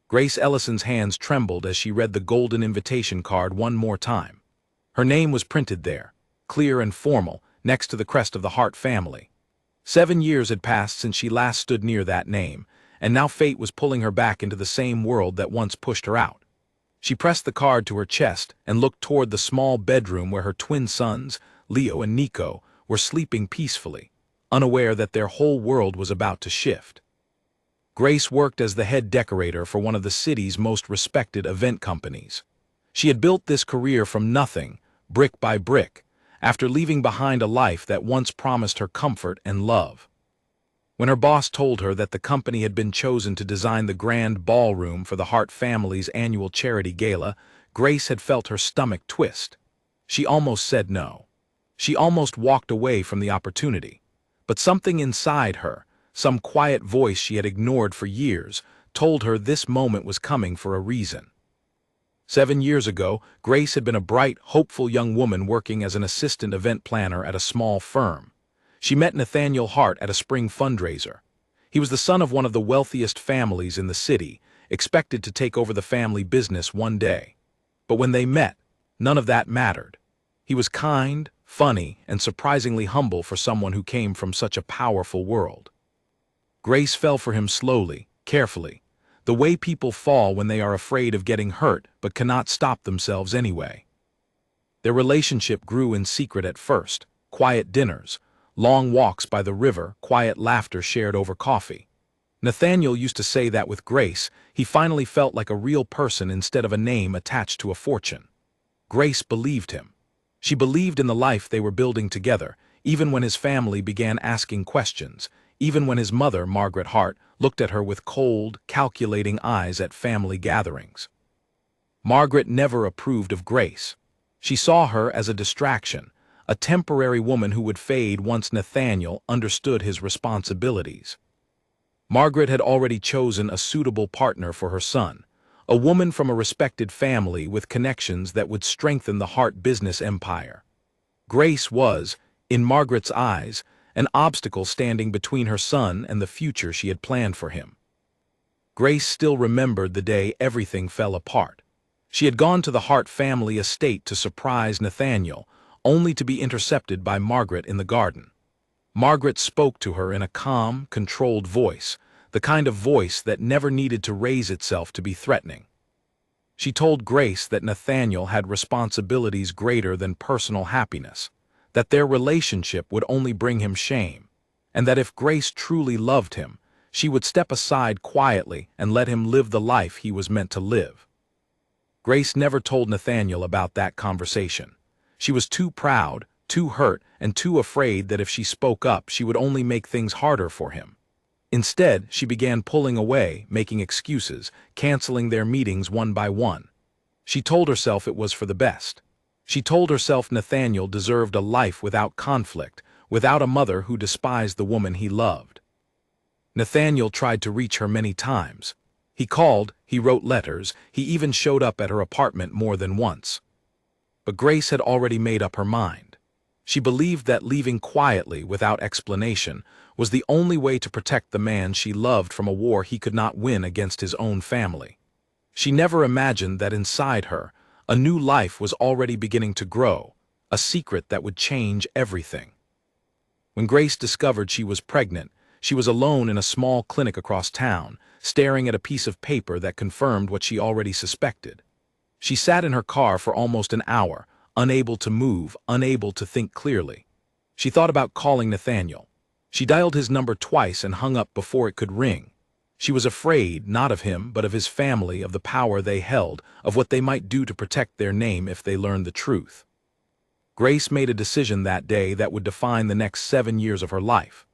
Grace Ellison's hands trembled as she read the golden invitation card one more time. Her name was printed there, clear and formal, next to the crest of the Hart family. 7 years had passed since she last stood near that name, and now fate was pulling her back into the same world that once pushed her out. She pressed the card to her chest and looked toward the small bedroom where her twin sons, Leo and Nico, were sleeping peacefully, unaware that their whole world was about to shift. Grace worked as the head decorator for one of the city's most respected event companies. She had built this career from nothing, brick by brick, after leaving behind a life that once promised her comfort and love. When her boss told her that the company had been chosen to design the grand ballroom for the Hart family's annual charity gala, Grace had felt her stomach twist. She almost said no. She almost walked away from the opportunity. But something inside her, some quiet voice she had ignored for years, told her this moment was coming for a reason. 7 years ago, Grace had been a bright, hopeful young woman working as an assistant event planner at a small firm. She met Nathaniel Hart at a spring fundraiser. He was the son of one of the wealthiest families in the city, expected to take over the family business one day. But when they met, none of that mattered. He was kind, funny, and surprisingly humble for someone who came from such a powerful world. Grace fell for him slowly, carefully, the way people fall when they are afraid of getting hurt but cannot stop themselves anyway. Their relationship grew in secret at first, quiet dinners, long walks by the river, quiet laughter shared over coffee. Nathaniel used to say that with Grace, he finally felt like a real person instead of a name attached to a fortune. Grace believed him. She believed in the life they were building together, even when his family began asking questions, even when his mother, Margaret Hart, looked at her with cold, calculating eyes at family gatherings. Margaret never approved of Grace. She saw her as a distraction, a temporary woman who would fade once Nathaniel understood his responsibilities. Margaret had already chosen a suitable partner for her son, a woman from a respected family with connections that would strengthen the Hart business empire. Grace was, in Margaret's eyes, an obstacle standing between her son and the future she had planned for him. Grace still remembered the day everything fell apart. She had gone to the Hart family estate to surprise Nathaniel, only to be intercepted by Margaret in the garden. Margaret spoke to her in a calm, controlled voice, the kind of voice that never needed to raise itself to be threatening. She told Grace that Nathaniel had responsibilities greater than personal happiness, that their relationship would only bring him shame, and that if Grace truly loved him, she would step aside quietly and let him live the life he was meant to live. Grace never told Nathaniel about that conversation. She was too proud, too hurt, and too afraid that if she spoke up, she would only make things harder for him. Instead, she began pulling away, making excuses, canceling their meetings one by one. She told herself it was for the best. She told herself Nathaniel deserved a life without conflict, without a mother who despised the woman he loved. Nathaniel tried to reach her many times. He called, he wrote letters, he even showed up at her apartment more than once. But Grace had already made up her mind. She believed that leaving quietly, without explanation, was the only way to protect the man she loved from a war he could not win against his own family. She never imagined that inside her, a new life was already beginning to grow, a secret that would change everything. When Grace discovered she was pregnant, she was alone in a small clinic across town, staring at a piece of paper that confirmed what she already suspected. She sat in her car for almost an hour, unable to move, unable to think clearly. She thought about calling Nathaniel. She dialed his number twice and hung up before it could ring. She was afraid, not of him, but of his family, of the power they held, of what they might do to protect their name if they learned the truth. Grace made a decision that day that would define the next 7 years of her life.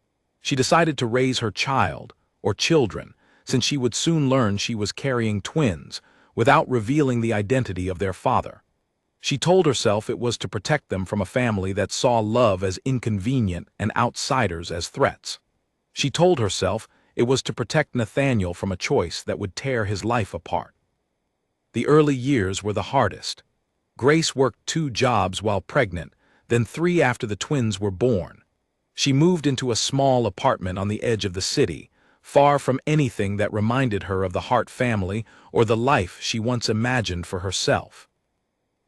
She decided to raise her child, or children, since she would soon learn she was carrying twins, without revealing the identity of their father. She told herself it was to protect them from a family that saw love as inconvenient and outsiders as threats. She told herself it was to protect Nathaniel from a choice that would tear his life apart. The early years were the hardest. Grace worked 2 jobs while pregnant, then 3 after the twins were born. She moved into a small apartment on the edge of the city, far from anything that reminded her of the Hart family or the life she once imagined for herself.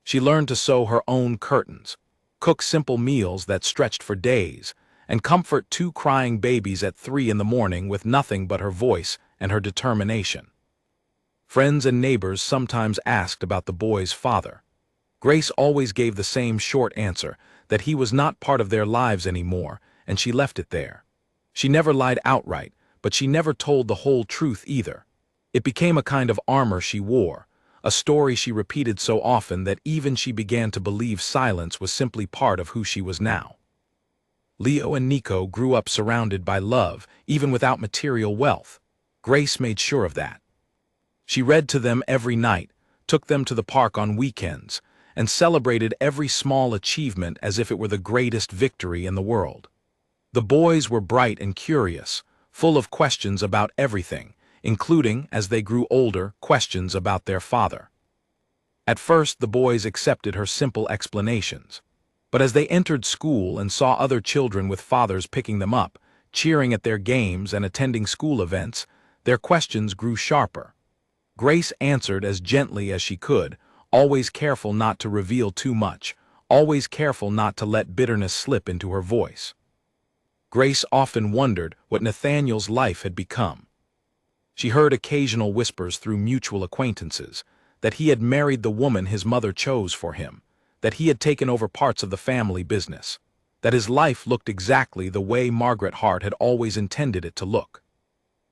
She learned to sew her own curtains, cook simple meals that stretched for days, and comfort two crying babies at 3 in the morning with nothing but her voice and her determination. Friends and neighbors sometimes asked about the boy's father. Grace always gave the same short answer, that he was not part of their lives anymore, and she left it there. She never lied outright, but she never told the whole truth either. It became a kind of armor she wore, a story she repeated so often that even she began to believe silence was simply part of who she was now. Leo and Nico grew up surrounded by love, even without material wealth. Grace made sure of that. She read to them every night, took them to the park on weekends, and celebrated every small achievement as if it were the greatest victory in the world. The boys were bright and curious, full of questions about everything, including, as they grew older, questions about their father. At first, the boys accepted her simple explanations. But as they entered school and saw other children with fathers picking them up, cheering at their games and attending school events, their questions grew sharper. Grace answered as gently as she could, always careful not to reveal too much, always careful not to let bitterness slip into her voice. Grace often wondered what Nathaniel's life had become. She heard occasional whispers through mutual acquaintances, that he had married the woman his mother chose for him, that he had taken over parts of the family business, that his life looked exactly the way Margaret Hart had always intended it to look.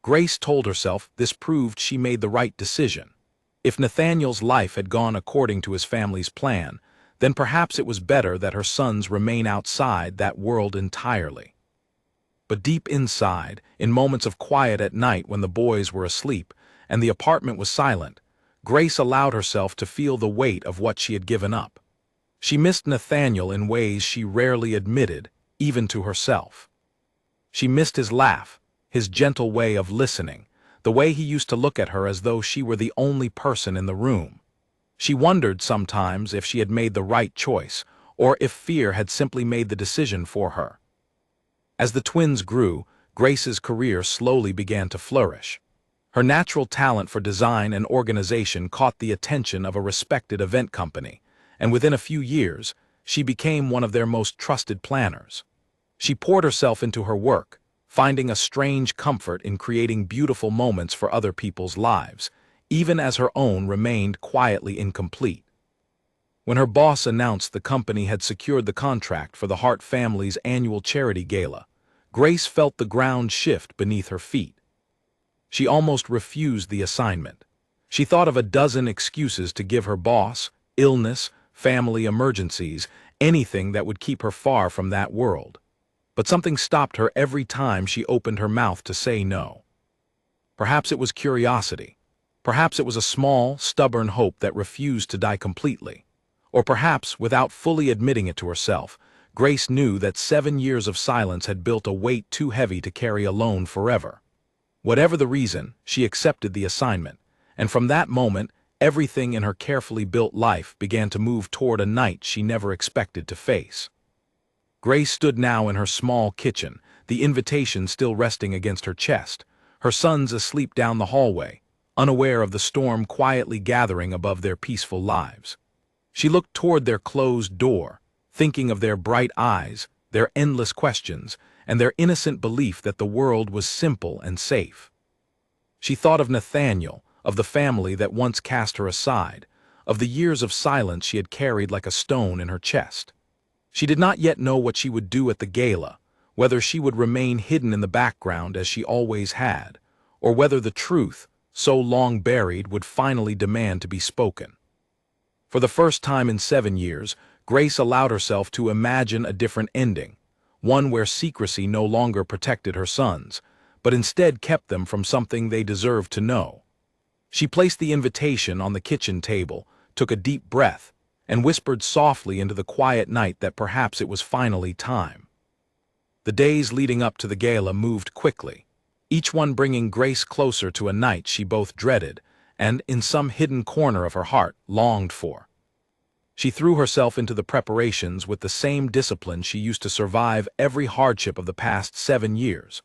Grace told herself this proved she made the right decision. If Nathaniel's life had gone according to his family's plan, then perhaps it was better that her sons remain outside that world entirely. But deep inside, in moments of quiet at night when the boys were asleep and the apartment was silent, Grace allowed herself to feel the weight of what she had given up. She missed Nathaniel in ways she rarely admitted, even to herself. She missed his laugh, his gentle way of listening, the way he used to look at her as though she were the only person in the room. She wondered sometimes if she had made the right choice, or if fear had simply made the decision for her. As the twins grew, Grace's career slowly began to flourish. Her natural talent for design and organization caught the attention of a respected event company, and within a few years, she became one of their most trusted planners. She poured herself into her work, finding a strange comfort in creating beautiful moments for other people's lives, even as her own remained quietly incomplete. When her boss announced the company had secured the contract for the Hart family's annual charity gala, Grace felt the ground shift beneath her feet. She almost refused the assignment. She thought of a dozen excuses to give her boss: illness, family emergencies, anything that would keep her far from that world. But something stopped her every time she opened her mouth to say no. Perhaps it was curiosity. Perhaps it was a small, stubborn hope that refused to die completely. Or perhaps, without fully admitting it to herself, Grace knew that 7 years of silence had built a weight too heavy to carry alone forever. Whatever the reason, she accepted the assignment, and from that moment, everything in her carefully built life began to move toward a night she never expected to face. Grace stood now in her small kitchen, the invitation still resting against her chest, her sons asleep down the hallway, unaware of the storm quietly gathering above their peaceful lives. She looked toward their closed door, thinking of their bright eyes, their endless questions, and their innocent belief that the world was simple and safe. She thought of Nathaniel, of the family that once cast her aside, of the years of silence she had carried like a stone in her chest. She did not yet know what she would do at the gala, whether she would remain hidden in the background as she always had, or whether the truth, so long buried, would finally demand to be spoken. For the first time in 7 years, Grace allowed herself to imagine a different ending, one where secrecy no longer protected her sons, but instead kept them from something they deserved to know. She placed the invitation on the kitchen table, took a deep breath, and whispered softly into the quiet night that perhaps it was finally time. The days leading up to the gala moved quickly, each one bringing Grace closer to a night she both dreaded and, in some hidden corner of her heart, longed for. She threw herself into the preparations with the same discipline she used to survive every hardship of the past 7 years,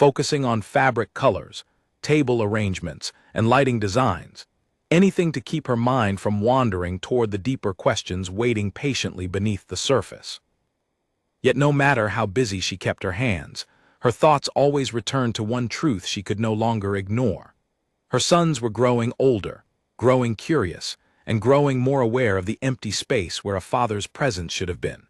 focusing on fabric colors, table arrangements, and lighting designs, anything to keep her mind from wandering toward the deeper questions waiting patiently beneath the surface. Yet no matter how busy she kept her hands, her thoughts always returned to one truth she could no longer ignore. Her sons were growing older, growing curious, and growing more aware of the empty space where a father's presence should have been.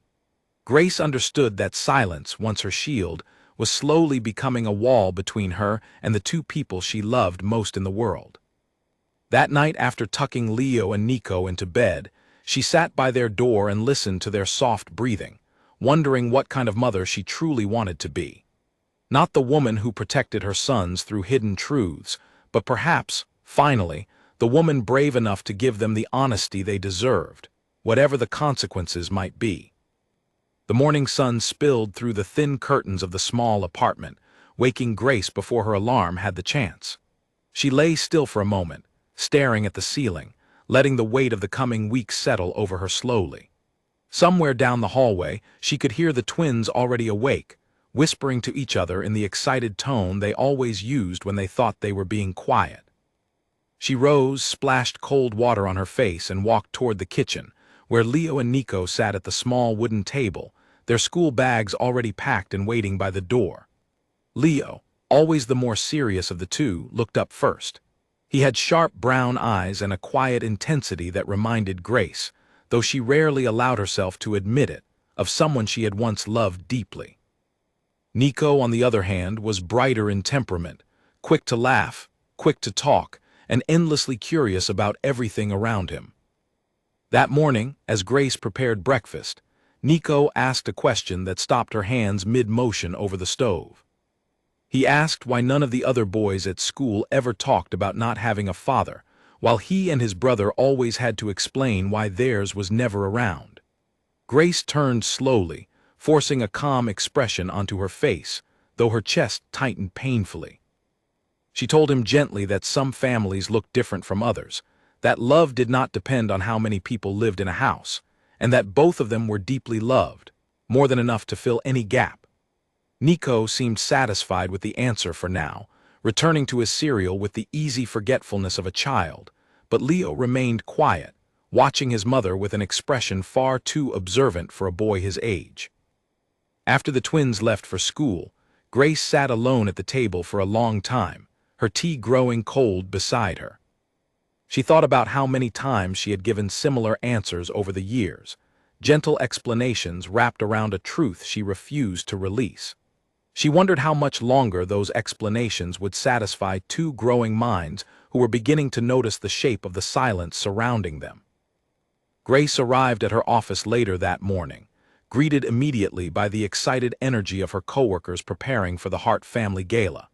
Grace understood that silence, once her shield, was slowly becoming a wall between her and the two people she loved most in the world. That night, after tucking Leo and Nico into bed, she sat by their door and listened to their soft breathing, wondering what kind of mother she truly wanted to be. Not the woman who protected her sons through hidden truths, but perhaps, finally, the woman brave enough to give them the honesty they deserved, whatever the consequences might be. The morning sun spilled through the thin curtains of the small apartment, waking Grace before her alarm had the chance. She lay still for a moment, staring at the ceiling, letting the weight of the coming week settle over her slowly. Somewhere down the hallway, she could hear the twins already awake, whispering to each other in the excited tone they always used when they thought they were being quiet. She rose, splashed cold water on her face, and walked toward the kitchen, where Leo and Nico sat at the small wooden table, their school bags already packed and waiting by the door. Leo, always the more serious of the two, looked up first. He had sharp brown eyes and a quiet intensity that reminded Grace, though she rarely allowed herself to admit it, of someone she had once loved deeply. Nico, on the other hand, was brighter in temperament, quick to laugh, quick to talk, and endlessly curious about everything around him. That morning, as Grace prepared breakfast, Nico asked a question that stopped her hands mid-motion over the stove. He asked why none of the other boys at school ever talked about not having a father, while he and his brother always had to explain why theirs was never around. Grace turned slowly, forcing a calm expression onto her face, though her chest tightened painfully. She told him gently that some families looked different from others, that love did not depend on how many people lived in a house, and that both of them were deeply loved, more than enough to fill any gap. Nico seemed satisfied with the answer for now, returning to his cereal with the easy forgetfulness of a child, but Leo remained quiet, watching his mother with an expression far too observant for a boy his age. After the twins left for school, Grace sat alone at the table for a long time, her tea growing cold beside her. She thought about how many times she had given similar answers over the years, gentle explanations wrapped around a truth she refused to release. She wondered how much longer those explanations would satisfy two growing minds who were beginning to notice the shape of the silence surrounding them. Grace arrived at her office later that morning, greeted immediately by the excited energy of her coworkers preparing for the Hart family gala.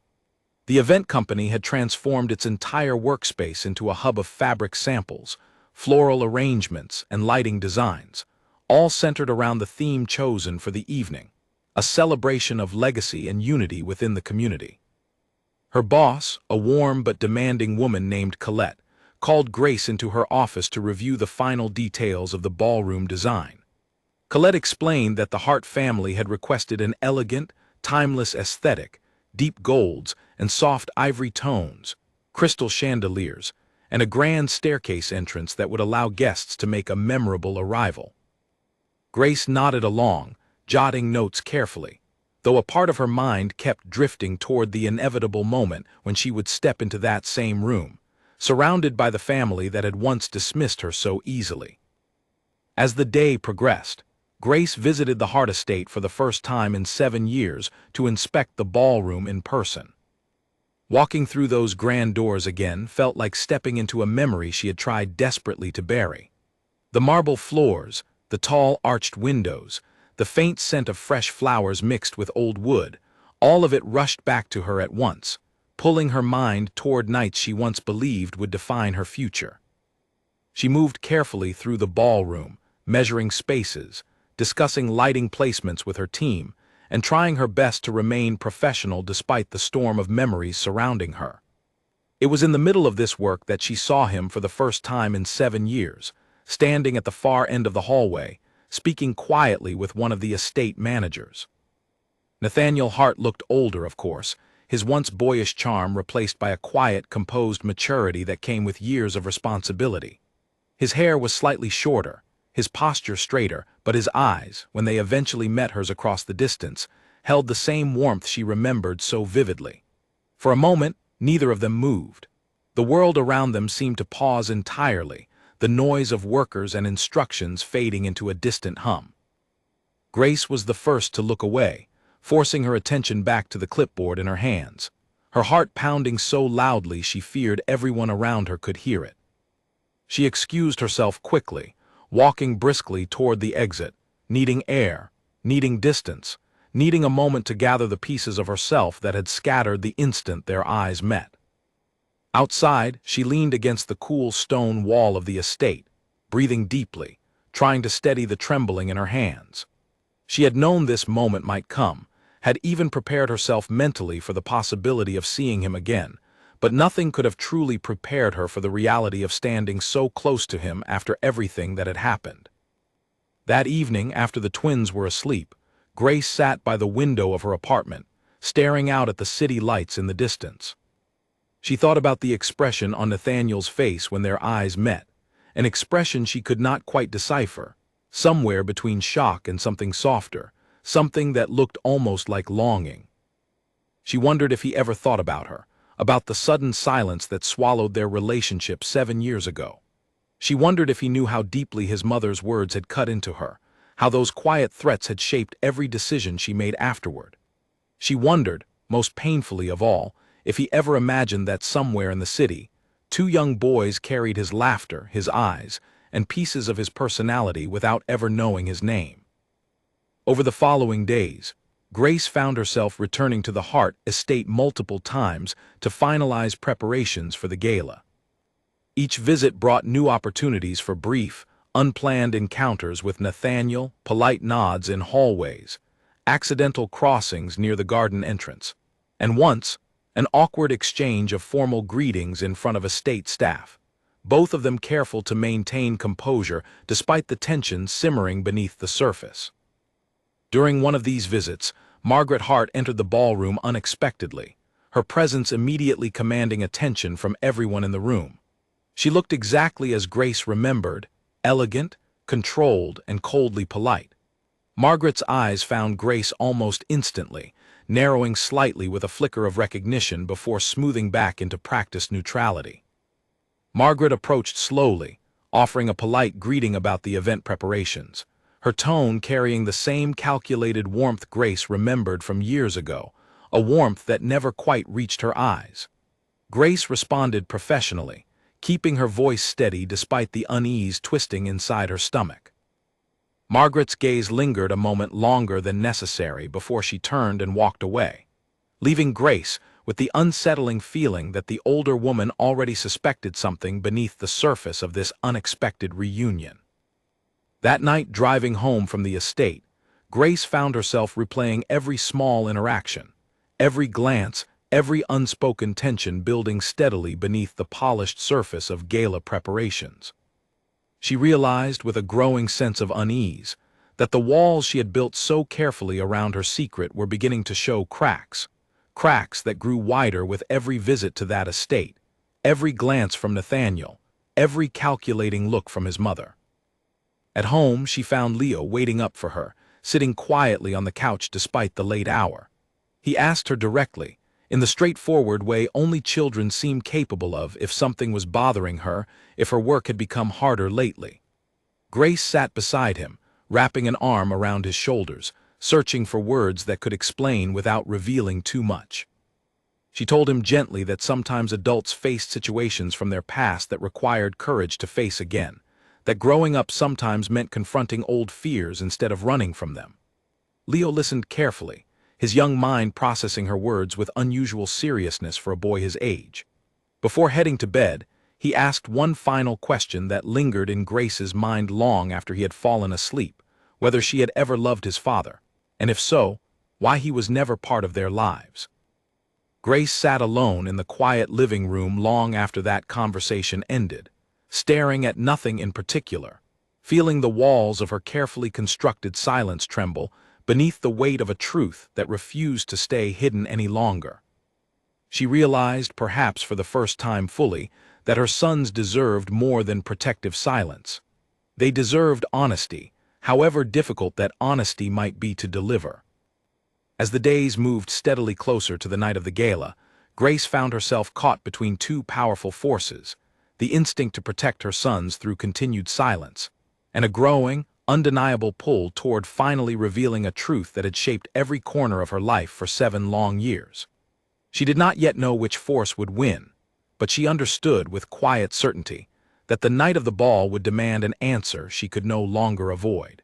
The event company had transformed its entire workspace into a hub of fabric samples, floral arrangements, and lighting designs, all centered around the theme chosen for the evening, a celebration of legacy and unity within the community. Her boss, a warm but demanding woman named Colette, called Grace into her office to review the final details of the ballroom design. Colette explained that the Hart family had requested an elegant, timeless aesthetic, deep golds and soft ivory tones, crystal chandeliers, and a grand staircase entrance that would allow guests to make a memorable arrival. Grace nodded along, jotting notes carefully, though a part of her mind kept drifting toward the inevitable moment when she would step into that same room, surrounded by the family that had once dismissed her so easily. As the day progressed, Grace visited the Hart estate for the first time in 7 years to inspect the ballroom in person. Walking through those grand doors again felt like stepping into a memory she had tried desperately to bury. The marble floors, the tall arched windows, the faint scent of fresh flowers mixed with old wood, all of it rushed back to her at once, pulling her mind toward nights she once believed would define her future. She moved carefully through the ballroom, measuring spaces, discussing lighting placements with her team, and trying her best to remain professional despite the storm of memories surrounding her. It was in the middle of this work that she saw him for the first time in 7 years, standing at the far end of the hallway, speaking quietly with one of the estate managers. Nathaniel Hart looked older, of course, his once boyish charm replaced by a quiet, composed maturity that came with years of responsibility. His hair was slightly shorter, his posture straighter, but his eyes, when they eventually met hers across the distance, held the same warmth she remembered so vividly. For a moment, neither of them moved. The world around them seemed to pause entirely, the noise of workers and instructions fading into a distant hum. Grace was the first to look away, forcing her attention back to the clipboard in her hands, her heart pounding so loudly she feared everyone around her could hear it. She excused herself quickly, walking briskly toward the exit, needing air, needing distance, needing a moment to gather the pieces of herself that had scattered the instant their eyes met. Outside, she leaned against the cool stone wall of the estate, breathing deeply, trying to steady the trembling in her hands. She had known this moment might come, had even prepared herself mentally for the possibility of seeing him again, but nothing could have truly prepared her for the reality of standing so close to him after everything that had happened. That evening, after the twins were asleep, Grace sat by the window of her apartment, staring out at the city lights in the distance. She thought about the expression on Nathaniel's face when their eyes met, an expression she could not quite decipher, somewhere between shock and something softer, something that looked almost like longing. She wondered if he ever thought about her, about the sudden silence that swallowed their relationship 7 years ago. She wondered if he knew how deeply his mother's words had cut into her, how those quiet threats had shaped every decision she made afterward. She wondered, most painfully of all, if he ever imagined that somewhere in the city, 2 young boys carried his laughter, his eyes, and pieces of his personality without ever knowing his name. Over the following days, Grace found herself returning to the Hart estate multiple times to finalize preparations for the gala. Each visit brought new opportunities for brief, unplanned encounters with Nathaniel, polite nods in hallways, accidental crossings near the garden entrance, and once, an awkward exchange of formal greetings in front of estate staff, both of them careful to maintain composure despite the tension simmering beneath the surface. During one of these visits, Margaret Hart entered the ballroom unexpectedly, her presence immediately commanding attention from everyone in the room. She looked exactly as Grace remembered, elegant, controlled, and coldly polite. Margaret's eyes found Grace almost instantly, narrowing slightly with a flicker of recognition before smoothing back into practiced neutrality. Margaret approached slowly, offering a polite greeting about the event preparations, her tone carrying the same calculated warmth Grace remembered from years ago, a warmth that never quite reached her eyes. Grace responded professionally, keeping her voice steady despite the unease twisting inside her stomach. Margaret's gaze lingered a moment longer than necessary before she turned and walked away, leaving Grace with the unsettling feeling that the older woman already suspected something beneath the surface of this unexpected reunion. That night, driving home from the estate, Grace found herself replaying every small interaction, every glance, every unspoken tension building steadily beneath the polished surface of gala preparations. She realized with a growing sense of unease that the walls she had built so carefully around her secret were beginning to show cracks, cracks that grew wider with every visit to that estate, every glance from Nathaniel, every calculating look from his mother. At home, she found Leo waiting up for her, sitting quietly on the couch despite the late hour. He asked her directly, in the straightforward way only children seem capable of, if something was bothering her, if her work had become harder lately. Grace sat beside him, wrapping an arm around his shoulders, searching for words that could explain without revealing too much. She told him gently that sometimes adults faced situations from their past that required courage to face again, that growing up sometimes meant confronting old fears instead of running from them. Leo listened carefully, his young mind processing her words with unusual seriousness for a boy his age. Before heading to bed, he asked one final question that lingered in Grace's mind long after he had fallen asleep, whether she had ever loved his father, and if so, why he was never part of their lives. Grace sat alone in the quiet living room long after that conversation ended, staring at nothing in particular, feeling the walls of her carefully constructed silence tremble beneath the weight of a truth that refused to stay hidden any longer. She realized, perhaps for the first time fully, that her sons deserved more than protective silence. They deserved honesty, however difficult that honesty might be to deliver. As the days moved steadily closer to the night of the gala, Grace found herself caught between two powerful forces: the instinct to protect her sons through continued silence, and a growing, undeniable pull toward finally revealing a truth that had shaped every corner of her life for 7 long years. She did not yet know which force would win, but she understood with quiet certainty that the night of the ball would demand an answer she could no longer avoid.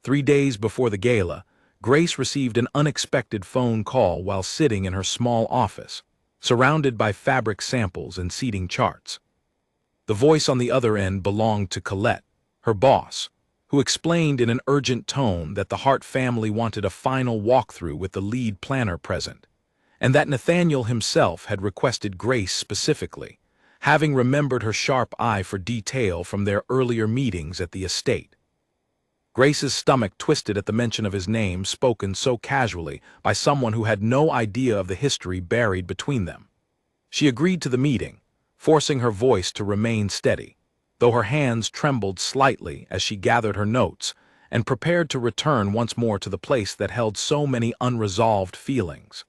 3 days before the gala, Grace received an unexpected phone call while sitting in her small office, surrounded by fabric samples and seating charts. The voice on the other end belonged to Colette, her boss, who explained in an urgent tone that the Hart family wanted a final walkthrough with the lead planner present, and that Nathaniel himself had requested Grace specifically, having remembered her sharp eye for detail from their earlier meetings at the estate. Grace's stomach twisted at the mention of his name spoken so casually by someone who had no idea of the history buried between them. She agreed to the meeting, forcing her voice to remain steady, though her hands trembled slightly as she gathered her notes and prepared to return once more to the place that held so many unresolved feelings.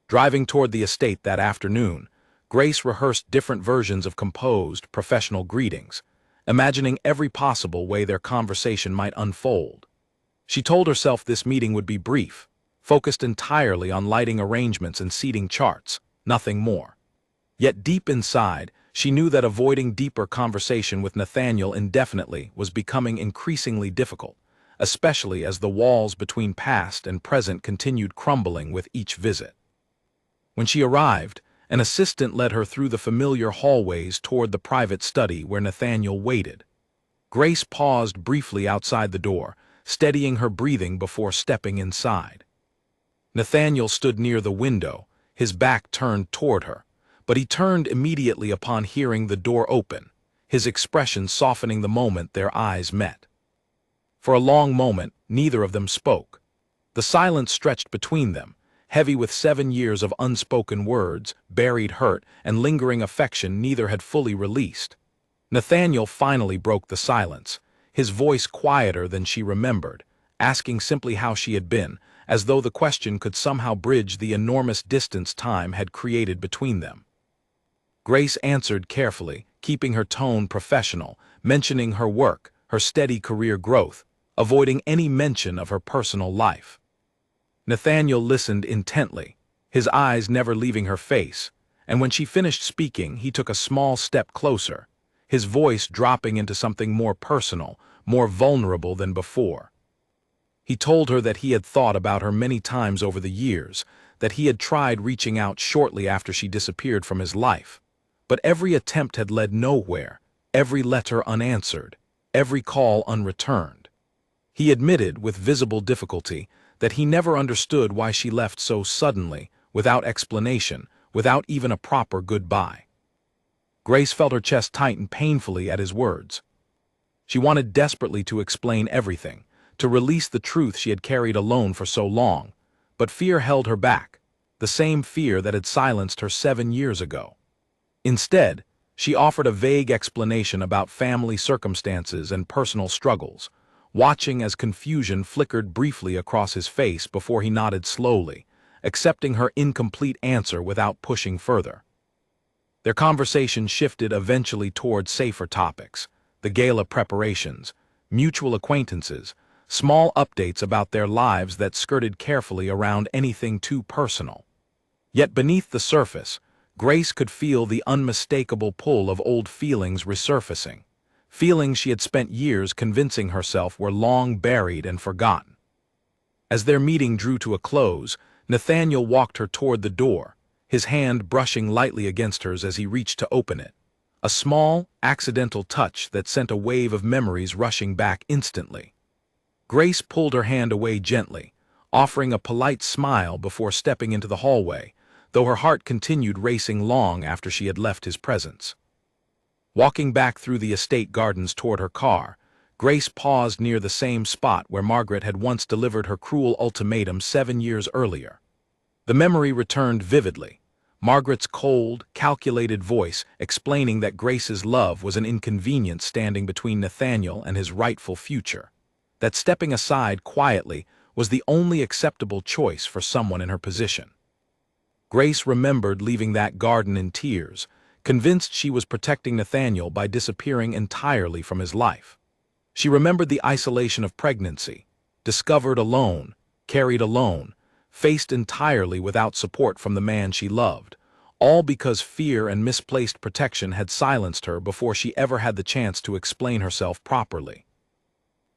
Driving toward the estate that afternoon, Grace rehearsed different versions of composed, professional greetings, imagining every possible way their conversation might unfold. She told herself this meeting would be brief, focused entirely on lighting arrangements and seating charts, nothing more. Yet deep inside, she knew that avoiding deeper conversation with Nathaniel indefinitely was becoming increasingly difficult, especially as the walls between past and present continued crumbling with each visit. When she arrived, an assistant led her through the familiar hallways toward the private study where Nathaniel waited. Grace paused briefly outside the door, steadying her breathing before stepping inside. Nathaniel stood near the window, his back turned toward her, but he turned immediately upon hearing the door open, his expression softening the moment their eyes met. For a long moment, neither of them spoke. The silence stretched between them, heavy with 7 years of unspoken words, buried hurt, and lingering affection neither had fully released. Nathaniel finally broke the silence, his voice quieter than she remembered, asking simply how she had been, as though the question could somehow bridge the enormous distance time had created between them. Grace answered carefully, keeping her tone professional, mentioning her work, her steady career growth, avoiding any mention of her personal life. Nathaniel listened intently, his eyes never leaving her face, and when she finished speaking, he took a small step closer, his voice dropping into something more personal, more vulnerable than before. He told her that he had thought about her many times over the years, that he had tried reaching out shortly after she disappeared from his life, but every attempt had led nowhere, every letter unanswered, every call unreturned. He admitted, with visible difficulty, that he never understood why she left so suddenly, without explanation, without even a proper goodbye. Grace felt her chest tighten painfully at his words. She wanted desperately to explain everything, to release the truth she had carried alone for so long, but fear held her back, the same fear that had silenced her 7 years ago. Instead, she offered a vague explanation about family circumstances and personal struggles, watching as confusion flickered briefly across his face before he nodded slowly, accepting her incomplete answer without pushing further. Their conversation shifted eventually toward safer topics: the gala preparations, mutual acquaintances, small updates about their lives that skirted carefully around anything too personal. Yet beneath the surface, Grace could feel the unmistakable pull of old feelings resurfacing, feelings she had spent years convincing herself were long buried and forgotten. As their meeting drew to a close, Nathaniel walked her toward the door, his hand brushing lightly against hers as he reached to open it, a small, accidental touch that sent a wave of memories rushing back instantly. Grace pulled her hand away gently, offering a polite smile before stepping into the hallway, though her heart continued racing long after she had left his presence. Walking back through the estate gardens toward her car, Grace paused near the same spot where Margaret had once delivered her cruel ultimatum 7 years earlier. The memory returned vividly, Margaret's cold, calculated voice explaining that Grace's love was an inconvenience standing between Nathaniel and his rightful future. That stepping aside quietly was the only acceptable choice for someone in her position. Grace remembered leaving that garden in tears, convinced she was protecting Nathaniel by disappearing entirely from his life. She remembered the isolation of pregnancy, discovered alone, carried alone, faced entirely without support from the man she loved, all because fear and misplaced protection had silenced her before she ever had the chance to explain herself properly.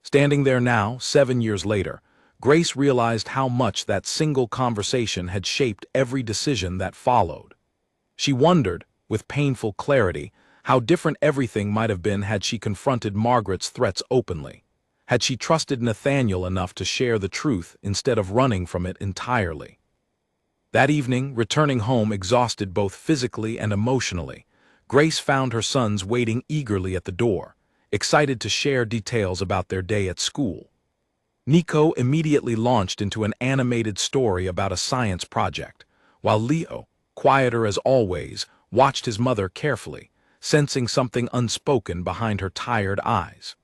Standing there now, 7 years later, Grace realized how much that single conversation had shaped every decision that followed. She wondered, with painful clarity, how different everything might have been had she confronted Margaret's threats openly, had she trusted Nathaniel enough to share the truth instead of running from it entirely. That evening, returning home exhausted both physically and emotionally, Grace found her sons waiting eagerly at the door, excited to share details about their day at school. Nico immediately launched into an animated story about a science project, while Leo, quieter as always, watched his mother carefully, sensing something unspoken behind her tired eyes.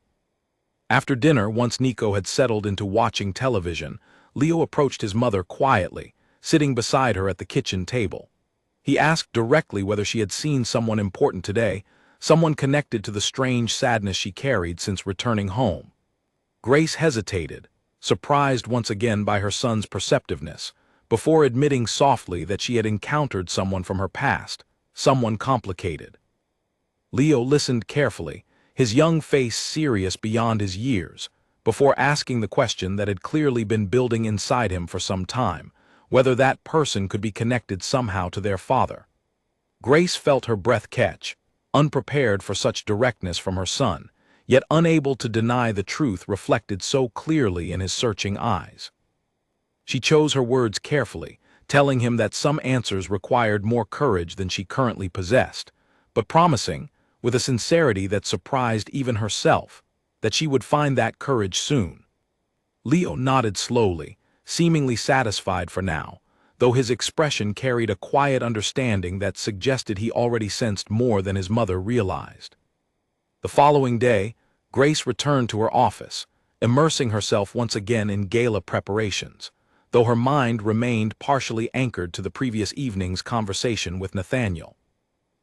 After dinner, once Nico had settled into watching television, Leo approached his mother quietly, sitting beside her at the kitchen table. He asked directly whether she had seen someone important today, someone connected to the strange sadness she carried since returning home. Grace hesitated, surprised once again by her son's perceptiveness, before admitting softly that she had encountered someone from her past, someone complicated. Leo listened carefully, his young face serious beyond his years, before asking the question that had clearly been building inside him for some time, whether that person could be connected somehow to their father. Grace felt her breath catch, unprepared for such directness from her son, yet unable to deny the truth reflected so clearly in his searching eyes. She chose her words carefully, telling him that some answers required more courage than she currently possessed, but promising, with a sincerity that surprised even herself, that she would find that courage soon. Leo nodded slowly, seemingly satisfied for now, though his expression carried a quiet understanding that suggested he already sensed more than his mother realized. The following day, Grace returned to her office, immersing herself once again in gala preparations, though her mind remained partially anchored to the previous evening's conversation with Nathaniel.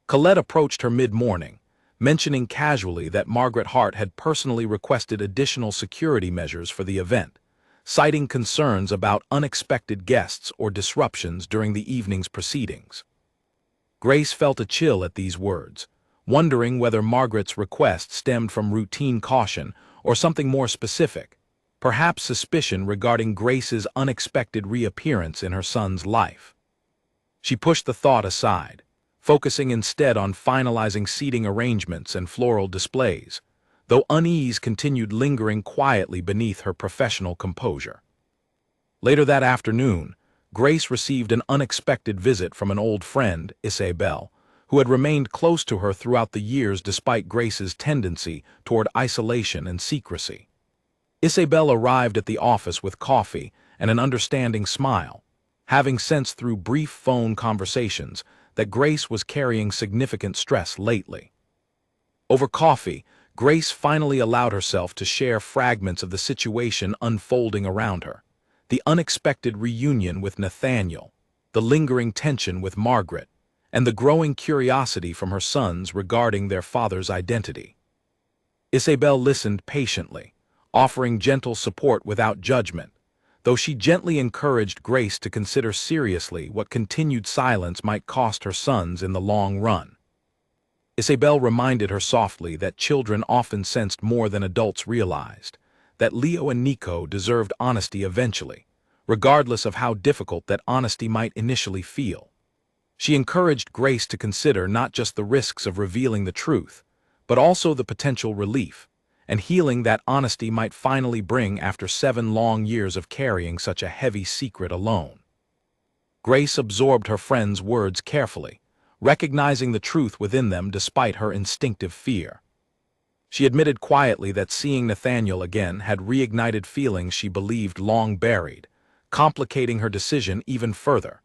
Colette approached her mid-morning, mentioning casually that Margaret Hart had personally requested additional security measures for the event, citing concerns about unexpected guests or disruptions during the evening's proceedings. Grace felt a chill at these words, wondering whether Margaret's request stemmed from routine caution or something more specific, perhaps suspicion regarding Grace's unexpected reappearance in her son's life. She pushed the thought aside, focusing instead on finalizing seating arrangements and floral displays, though unease continued lingering quietly beneath her professional composure. Later that afternoon, Grace received an unexpected visit from an old friend, Isabel, who had remained close to her throughout the years despite Grace's tendency toward isolation and secrecy. Isabel arrived at the office with coffee and an understanding smile, having sensed through brief phone conversations that Grace was carrying significant stress lately. Over coffee, Grace finally allowed herself to share fragments of the situation unfolding around her, the unexpected reunion with Nathaniel, the lingering tension with Margaret, and the growing curiosity from her sons regarding their father's identity. Isabel listened patiently, offering gentle support without judgment, though she gently encouraged Grace to consider seriously what continued silence might cost her sons in the long run. Isabel reminded her softly that children often sensed more than adults realized, that Leo and Nico deserved honesty eventually, regardless of how difficult that honesty might initially feel. She encouraged Grace to consider not just the risks of revealing the truth, but also the potential relief and healing that honesty might finally bring after 7 long years of carrying such a heavy secret alone. Grace absorbed her friend's words carefully, recognizing the truth within them despite her instinctive fear. She admitted quietly that seeing Nathaniel again had reignited feelings she believed long buried, complicating her decision even further.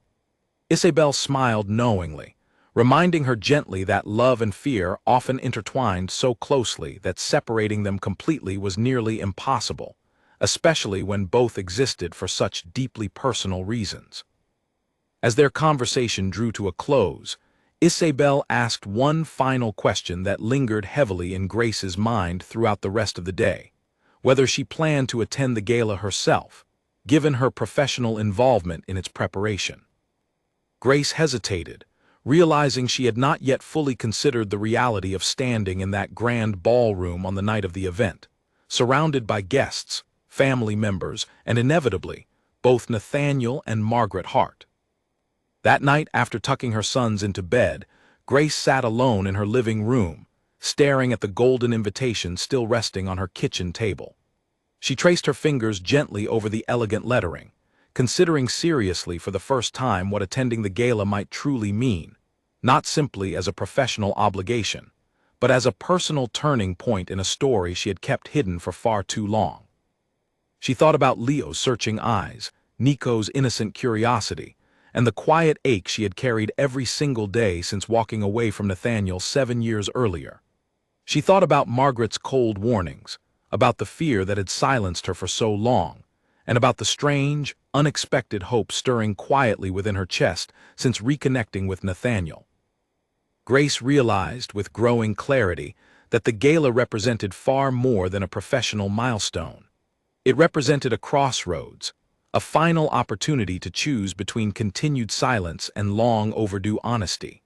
Isabel smiled knowingly, reminding her gently that love and fear often intertwined so closely that separating them completely was nearly impossible, especially when both existed for such deeply personal reasons. As their conversation drew to a close, Isabel asked one final question that lingered heavily in Grace's mind throughout the rest of the day: whether she planned to attend the gala herself, given her professional involvement in its preparation. Grace hesitated, realizing she had not yet fully considered the reality of standing in that grand ballroom on the night of the event, surrounded by guests, family members, and inevitably, both Nathaniel and Margaret Hart. That night, after tucking her sons into bed, Grace sat alone in her living room, staring at the golden invitation still resting on her kitchen table. She traced her fingers gently over the elegant lettering, considering seriously for the first time what attending the gala might truly mean, not simply as a professional obligation, but as a personal turning point in a story she had kept hidden for far too long. She thought about Leo's searching eyes, Nico's innocent curiosity, and the quiet ache she had carried every single day since walking away from Nathaniel 7 years earlier. She thought about Margaret's cold warnings, about the fear that had silenced her for so long, and about the strange, unexpected hope stirring quietly within her chest since reconnecting with Nathaniel. Grace realized with growing clarity that the gala represented far more than a professional milestone. It represented a crossroads, a final opportunity to choose between continued silence and long overdue honesty.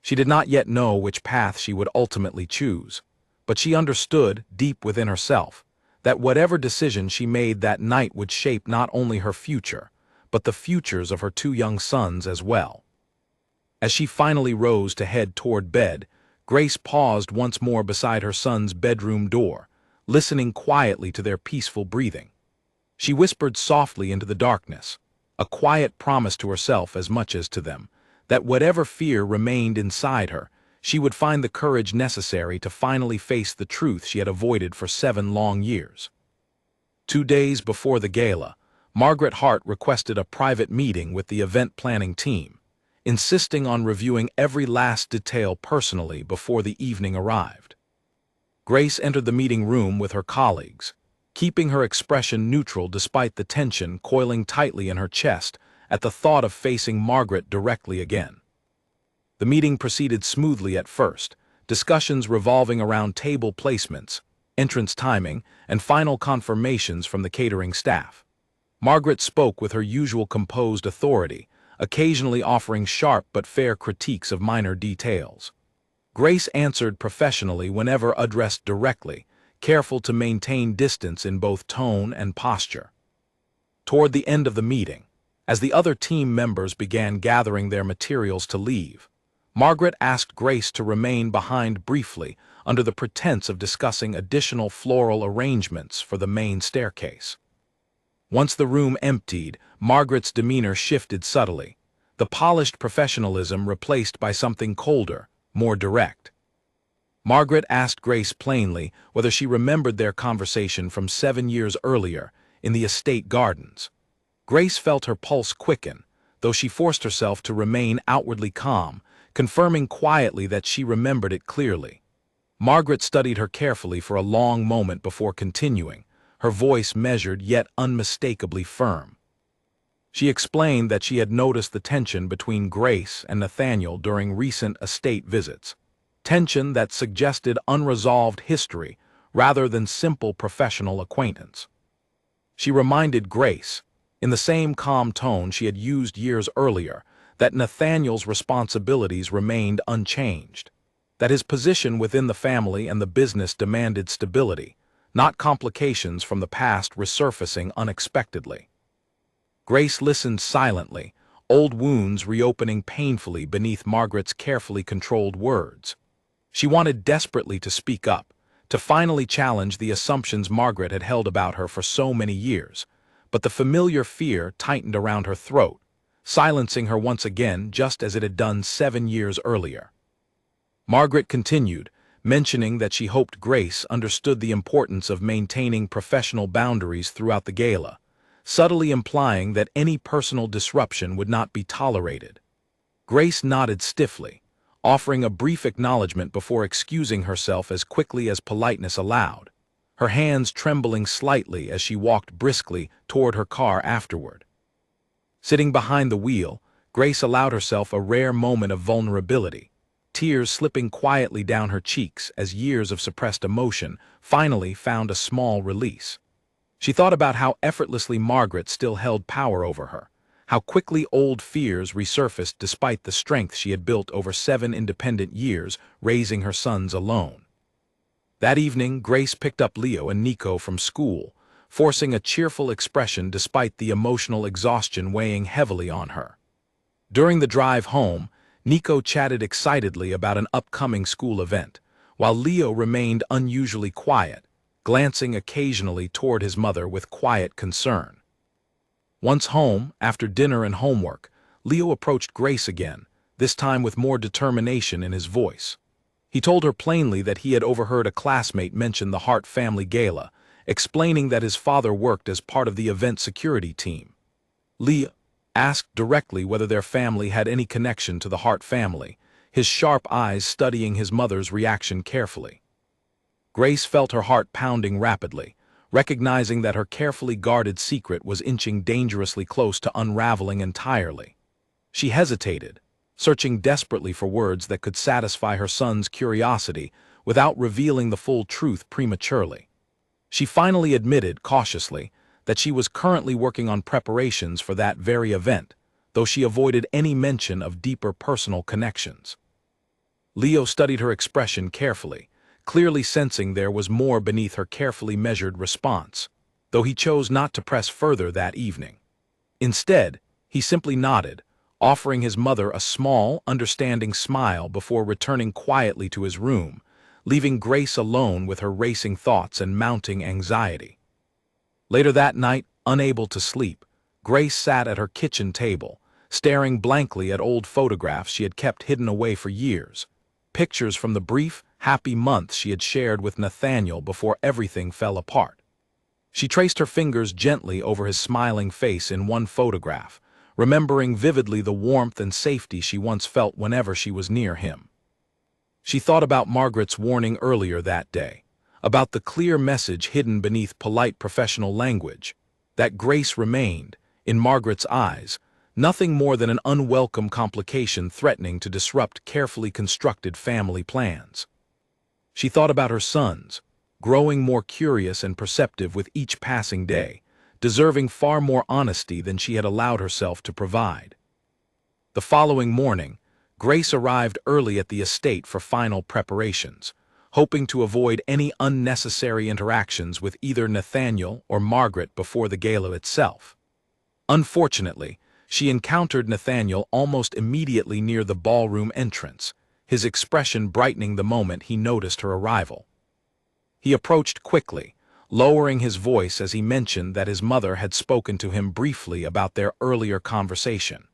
She did not yet know which path she would ultimately choose, but she understood, deep within herself, that whatever decision she made that night would shape not only her future, but the futures of her 2 young sons as well. As she finally rose to head toward bed, Grace paused once more beside her son's bedroom door, listening quietly to their peaceful breathing. She whispered softly into the darkness, a quiet promise to herself as much as to them, that whatever fear remained inside her, she would find the courage necessary to finally face the truth she had avoided for 7 long years. 2 days before the gala, Margaret Hart requested a private meeting with the event planning team, insisting on reviewing every last detail personally before the evening arrived. Grace entered the meeting room with her colleagues, keeping her expression neutral despite the tension coiling tightly in her chest at the thought of facing Margaret directly again. The meeting proceeded smoothly at first, discussions revolving around table placements, entrance timing, and final confirmations from the catering staff. Margaret spoke with her usual composed authority, occasionally offering sharp but fair critiques of minor details. Grace answered professionally whenever addressed directly, careful to maintain distance in both tone and posture. Toward the end of the meeting, as the other team members began gathering their materials to leave, Margaret asked Grace to remain behind briefly under the pretense of discussing additional floral arrangements for the main staircase. Once the room emptied, Margaret's demeanor shifted subtly, the polished professionalism replaced by something colder, more direct. Margaret asked Grace plainly whether she remembered their conversation from 7 years earlier in the estate gardens. Grace felt her pulse quicken, though she forced herself to remain outwardly calm, confirming quietly that she remembered it clearly. Margaret studied her carefully for a long moment before continuing, her voice measured yet unmistakably firm. She explained that she had noticed the tension between Grace and Nathaniel during recent estate visits, tension that suggested unresolved history rather than simple professional acquaintance. She reminded Grace, in the same calm tone she had used years earlier, that Nathaniel's responsibilities remained unchanged, that his position within the family and the business demanded stability, not complications from the past resurfacing unexpectedly. Grace listened silently, old wounds reopening painfully beneath Margaret's carefully controlled words. She wanted desperately to speak up, to finally challenge the assumptions Margaret had held about her for so many years, but the familiar fear tightened around her throat, silencing her once again just as it had done 7 years earlier. Margaret continued, mentioning that she hoped Grace understood the importance of maintaining professional boundaries throughout the gala, subtly implying that any personal disruption would not be tolerated. Grace nodded stiffly, offering a brief acknowledgement before excusing herself as quickly as politeness allowed, her hands trembling slightly as she walked briskly toward her car afterward. Sitting behind the wheel, Grace allowed herself a rare moment of vulnerability, tears slipping quietly down her cheeks as years of suppressed emotion finally found a small release. She thought about how effortlessly Margaret still held power over her, how quickly old fears resurfaced despite the strength she had built over 7 independent years raising her sons alone. That evening, Grace picked up Leo and Nico from school, forcing a cheerful expression despite the emotional exhaustion weighing heavily on her. During the drive home, Nico chatted excitedly about an upcoming school event, while Leo remained unusually quiet, glancing occasionally toward his mother with quiet concern. Once home, after dinner and homework, Leo approached Grace again, this time with more determination in his voice. He told her plainly that he had overheard a classmate mention the Hart family gala, explaining that his father worked as part of the event security team. Leo asked directly whether their family had any connection to the Hart family, his sharp eyes studying his mother's reaction carefully. Grace felt her heart pounding rapidly, recognizing that her carefully guarded secret was inching dangerously close to unraveling entirely. She hesitated, searching desperately for words that could satisfy her son's curiosity without revealing the full truth prematurely. She finally admitted, cautiously, that she was currently working on preparations for that very event, though she avoided any mention of deeper personal connections. Leo studied her expression carefully, clearly sensing there was more beneath her carefully measured response, though he chose not to press further that evening. Instead, he simply nodded, offering his mother a small, understanding smile before returning quietly to his room, leaving Grace alone with her racing thoughts and mounting anxiety. Later that night, unable to sleep, Grace sat at her kitchen table, staring blankly at old photographs she had kept hidden away for years, pictures from the brief, happy months she had shared with Nathaniel before everything fell apart. She traced her fingers gently over his smiling face in one photograph, remembering vividly the warmth and safety she once felt whenever she was near him. She thought about Margaret's warning earlier that day, about the clear message hidden beneath polite professional language, that Grace remained, in Margaret's eyes, nothing more than an unwelcome complication threatening to disrupt carefully constructed family plans. She thought about her sons, growing more curious and perceptive with each passing day, deserving far more honesty than she had allowed herself to provide. The following morning, Grace arrived early at the estate for final preparations, hoping to avoid any unnecessary interactions with either Nathaniel or Margaret before the gala itself. Unfortunately, she encountered Nathaniel almost immediately near the ballroom entrance, his expression brightening the moment he noticed her arrival. He approached quickly, lowering his voice as he mentioned that his mother had spoken to him briefly about their earlier conversation.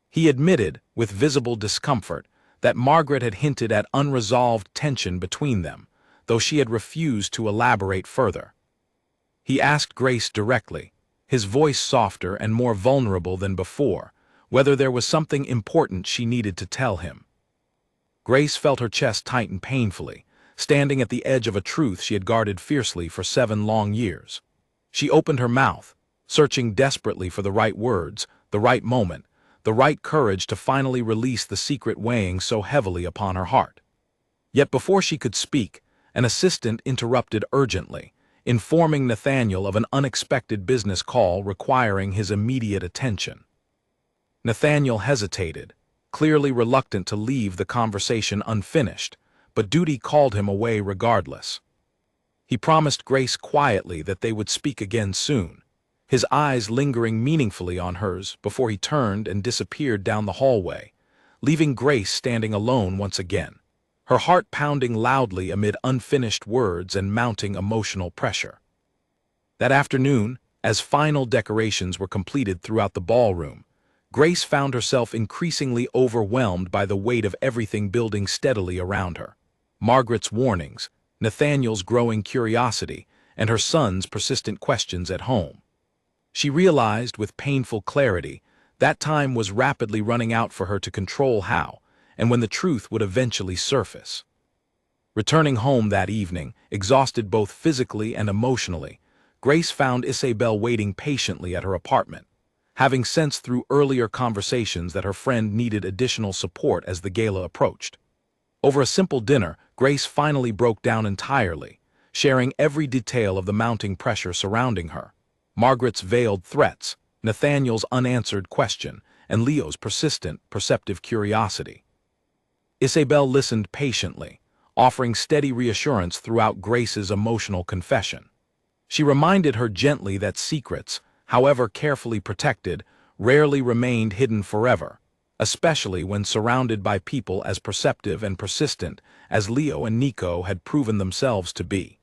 He admitted, with visible discomfort, that Margaret had hinted at unresolved tension between them, though she had refused to elaborate further. He asked Grace directly, his voice softer and more vulnerable than before, whether there was something important she needed to tell him. Grace felt her chest tighten painfully, standing at the edge of a truth she had guarded fiercely for 7 long years. She opened her mouth, searching desperately for the right words, the right moment, the right courage to finally release the secret weighing so heavily upon her heart. Yet before she could speak, an assistant interrupted urgently, informing Nathaniel of an unexpected business call requiring his immediate attention. Nathaniel hesitated, clearly reluctant to leave the conversation unfinished, but duty called him away regardless. He promised Grace quietly that they would speak again soon, his eyes lingering meaningfully on hers before he turned and disappeared down the hallway, leaving Grace standing alone once again, her heart pounding loudly amid unfinished words and mounting emotional pressure. That afternoon, as final decorations were completed throughout the ballroom, Grace found herself increasingly overwhelmed by the weight of everything building steadily around her. Margaret's warnings, Nathaniel's growing curiosity, and her son's persistent questions at home. She realized with painful clarity that time was rapidly running out for her to control how and when the truth would eventually surface. Returning home that evening, exhausted both physically and emotionally, Grace found Isabel waiting patiently at her apartment, having sensed through earlier conversations that her friend needed additional support as the gala approached. Over a simple dinner, Grace finally broke down entirely, sharing every detail of the mounting pressure surrounding her: Margaret's veiled threats, Nathaniel's unanswered question, and Leo's persistent, perceptive curiosity. Isabel listened patiently, offering steady reassurance throughout Grace's emotional confession. She reminded her gently that secrets, however carefully protected, rarely remained hidden forever, especially when surrounded by people as perceptive and persistent as Leo and Nico had proven themselves to be.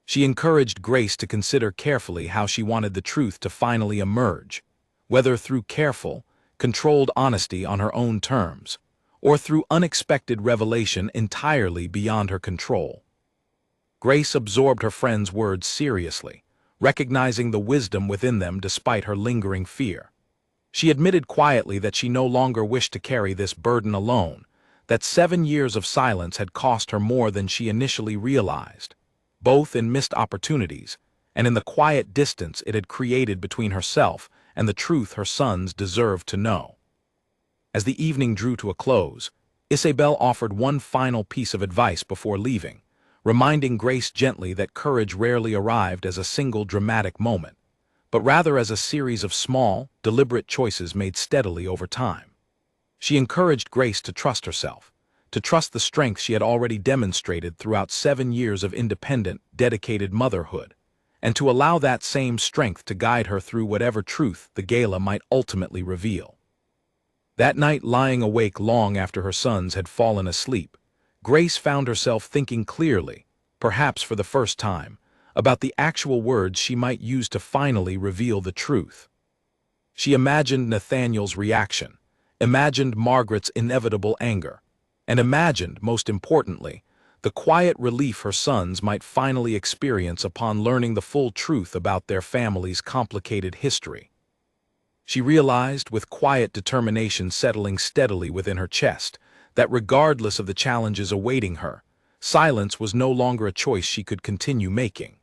She encouraged Grace to consider carefully how she wanted the truth to finally emerge, whether through careful, controlled honesty on her own terms, or through unexpected revelation entirely beyond her control. Grace absorbed her friend's words seriously, recognizing the wisdom within them despite her lingering fear. She admitted quietly that she no longer wished to carry this burden alone, that 7 years of silence had cost her more than she initially realized, both in missed opportunities and in the quiet distance it had created between herself and the truth her sons deserved to know. As the evening drew to a close, Isabel offered one final piece of advice before leaving, reminding Grace gently that courage rarely arrived as a single dramatic moment, but rather as a series of small, deliberate choices made steadily over time. She encouraged Grace to trust herself, to trust the strength she had already demonstrated throughout 7 years of independent, dedicated motherhood, and to allow that same strength to guide her through whatever truth the gala might ultimately reveal. That night, lying awake long after her sons had fallen asleep, Grace found herself thinking clearly, perhaps for the first time, about the actual words she might use to finally reveal the truth. She imagined Nathaniel's reaction, imagined Margaret's inevitable anger, and imagined, most importantly, the quiet relief her sons might finally experience upon learning the full truth about their family's complicated history. She realized, with quiet determination settling steadily within her chest, that regardless of the challenges awaiting her, silence was no longer a choice she could continue making.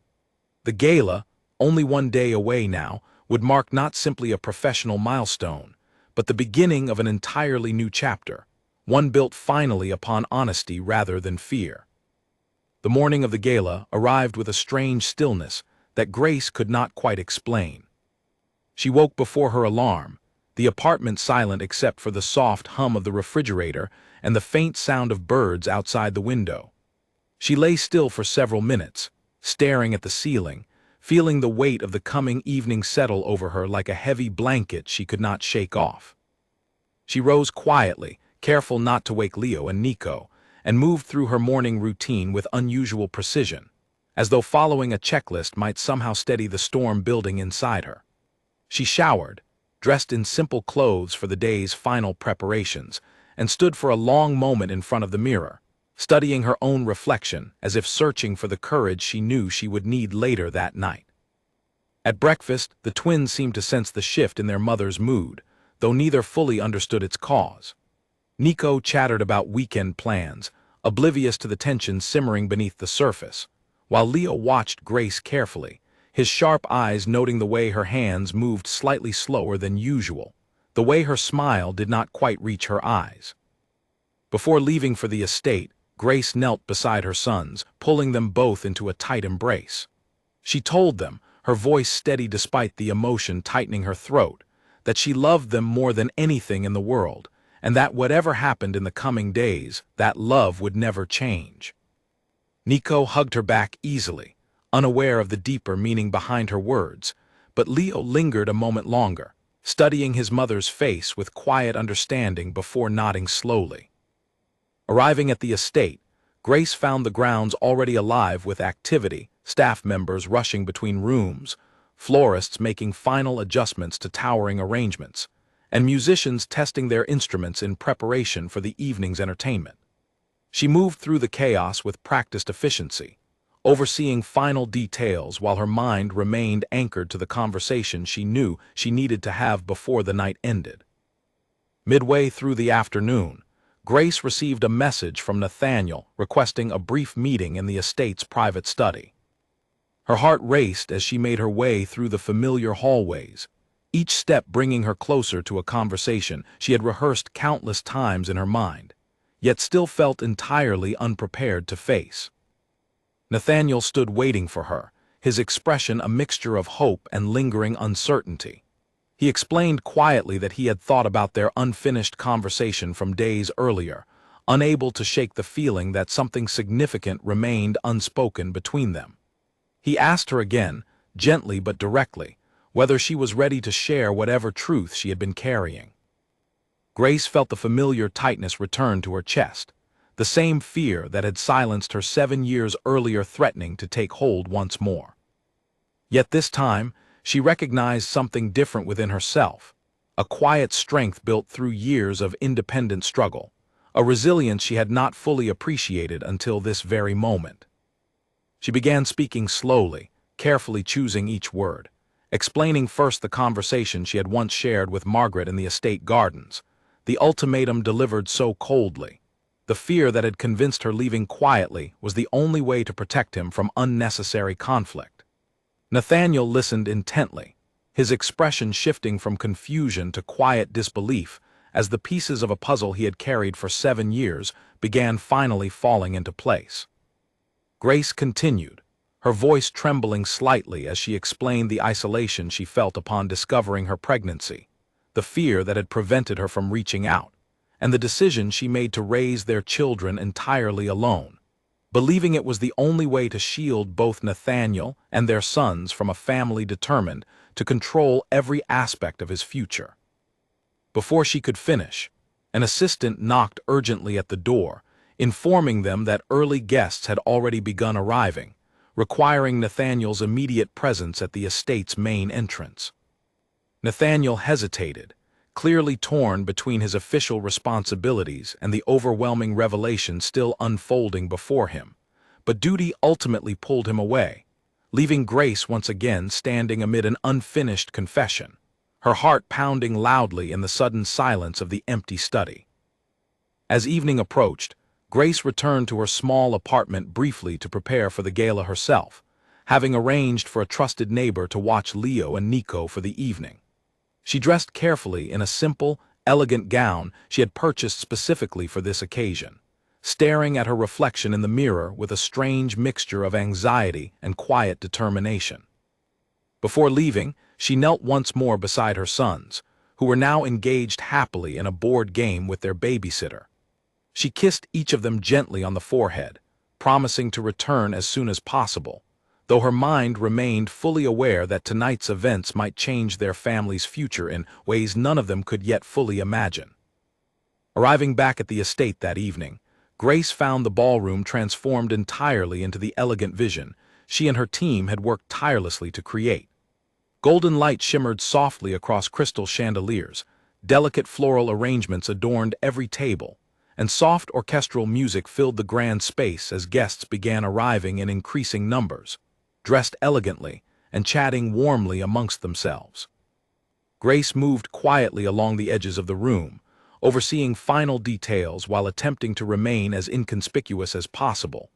The gala, only 1 day away now, would mark not simply a professional milestone, but the beginning of an entirely new chapter, one built finally upon honesty rather than fear. The morning of the gala arrived with a strange stillness that Grace could not quite explain. She woke before her alarm, the apartment silent except for the soft hum of the refrigerator and the faint sound of birds outside the window. She lay still for several minutes, staring at the ceiling, feeling the weight of the coming evening settle over her like a heavy blanket she could not shake off. She rose quietly, careful not to wake Leo and Nico, and moved through her morning routine with unusual precision, as though following a checklist might somehow steady the storm building inside her. She showered, dressed in simple clothes for the day's final preparations, and stood for a long moment in front of the mirror, studying her own reflection as if searching for the courage she knew she would need later that night. At breakfast, the twins seemed to sense the shift in their mother's mood, though neither fully understood its cause. Nico chattered about weekend plans, oblivious to the tension simmering beneath the surface, while Leo watched Grace carefully, his sharp eyes noting the way her hands moved slightly slower than usual, the way her smile did not quite reach her eyes. Before leaving for the estate, Grace knelt beside her sons, pulling them both into a tight embrace. She told them, her voice steady despite the emotion tightening her throat, that she loved them more than anything in the world, and that whatever happened in the coming days, that love would never change. Nico hugged her back easily, unaware of the deeper meaning behind her words, but Leo lingered a moment longer, studying his mother's face with quiet understanding before nodding slowly. Arriving at the estate, Grace found the grounds already alive with activity, staff members rushing between rooms, florists making final adjustments to towering arrangements, and musicians testing their instruments in preparation for the evening's entertainment. She moved through the chaos with practiced efficiency, overseeing final details while her mind remained anchored to the conversation she knew she needed to have before the night ended. Midway through the afternoon, Grace received a message from Nathaniel requesting a brief meeting in the estate's private study. Her heart raced as she made her way through the familiar hallways, each step bringing her closer to a conversation she had rehearsed countless times in her mind, yet still felt entirely unprepared to face. Nathaniel stood waiting for her, his expression a mixture of hope and lingering uncertainty. He explained quietly that he had thought about their unfinished conversation from days earlier, unable to shake the feeling that something significant remained unspoken between them. He asked her again, gently but directly, whether she was ready to share whatever truth she had been carrying. Grace felt the familiar tightness return to her chest, the same fear that had silenced her 7 years earlier threatening to take hold once more. Yet this time, she recognized something different within herself, a quiet strength built through years of independent struggle, a resilience she had not fully appreciated until this very moment. She began speaking slowly, carefully choosing each word, explaining first the conversation she had once shared with Margaret in the estate gardens, the ultimatum delivered so coldly. The fear that had convinced her leaving quietly was the only way to protect him from unnecessary conflict. Nathaniel listened intently, his expression shifting from confusion to quiet disbelief as the pieces of a puzzle he had carried for 7 years began finally falling into place. Grace continued, her voice trembling slightly as she explained the isolation she felt upon discovering her pregnancy, the fear that had prevented her from reaching out, and the decision she made to raise their children entirely alone, believing it was the only way to shield both Nathaniel and their sons from a family determined to control every aspect of his future. Before she could finish, an assistant knocked urgently at the door, informing them that early guests had already begun arriving, requiring Nathaniel's immediate presence at the estate's main entrance. Nathaniel hesitated, clearly torn between his official responsibilities and the overwhelming revelation still unfolding before him, but duty ultimately pulled him away, leaving Grace once again standing amid an unfinished confession, her heart pounding loudly in the sudden silence of the empty study. As evening approached, Grace returned to her small apartment briefly to prepare for the gala herself, having arranged for a trusted neighbor to watch Leo and Nico for the evening. She dressed carefully in a simple, elegant gown she had purchased specifically for this occasion, staring at her reflection in the mirror with a strange mixture of anxiety and quiet determination. Before leaving, she knelt once more beside her sons, who were now engaged happily in a board game with their babysitter. She kissed each of them gently on the forehead, promising to return as soon as possible, though her mind remained fully aware that tonight's events might change their family's future in ways none of them could yet fully imagine. Arriving back at the estate that evening, Grace found the ballroom transformed entirely into the elegant vision she and her team had worked tirelessly to create. Golden light shimmered softly across crystal chandeliers, delicate floral arrangements adorned every table, and soft orchestral music filled the grand space as guests began arriving in increasing numbers, dressed elegantly and chatting warmly amongst themselves. Grace moved quietly along the edges of the room, overseeing final details while attempting to remain as inconspicuous as possible,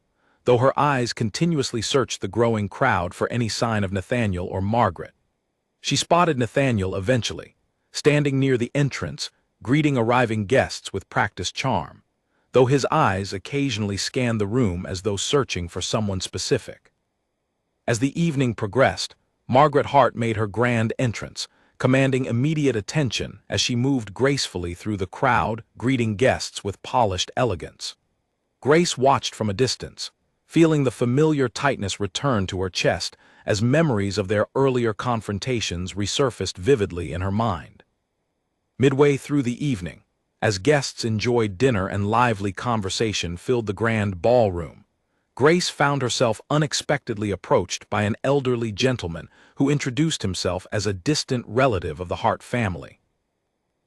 though her eyes continuously searched the growing crowd for any sign of Nathaniel or Margaret. She spotted Nathaniel eventually, standing near the entrance, greeting arriving guests with practiced charm, though his eyes occasionally scanned the room as though searching for someone specific. As the evening progressed, Margaret Hart made her grand entrance, commanding immediate attention as she moved gracefully through the crowd, greeting guests with polished elegance. Grace watched from a distance, feeling the familiar tightness return to her chest as memories of their earlier confrontations resurfaced vividly in her mind. Midway through the evening, as guests enjoyed dinner and lively conversation filled the grand ballroom, Grace found herself unexpectedly approached by an elderly gentleman who introduced himself as a distant relative of the Hart family.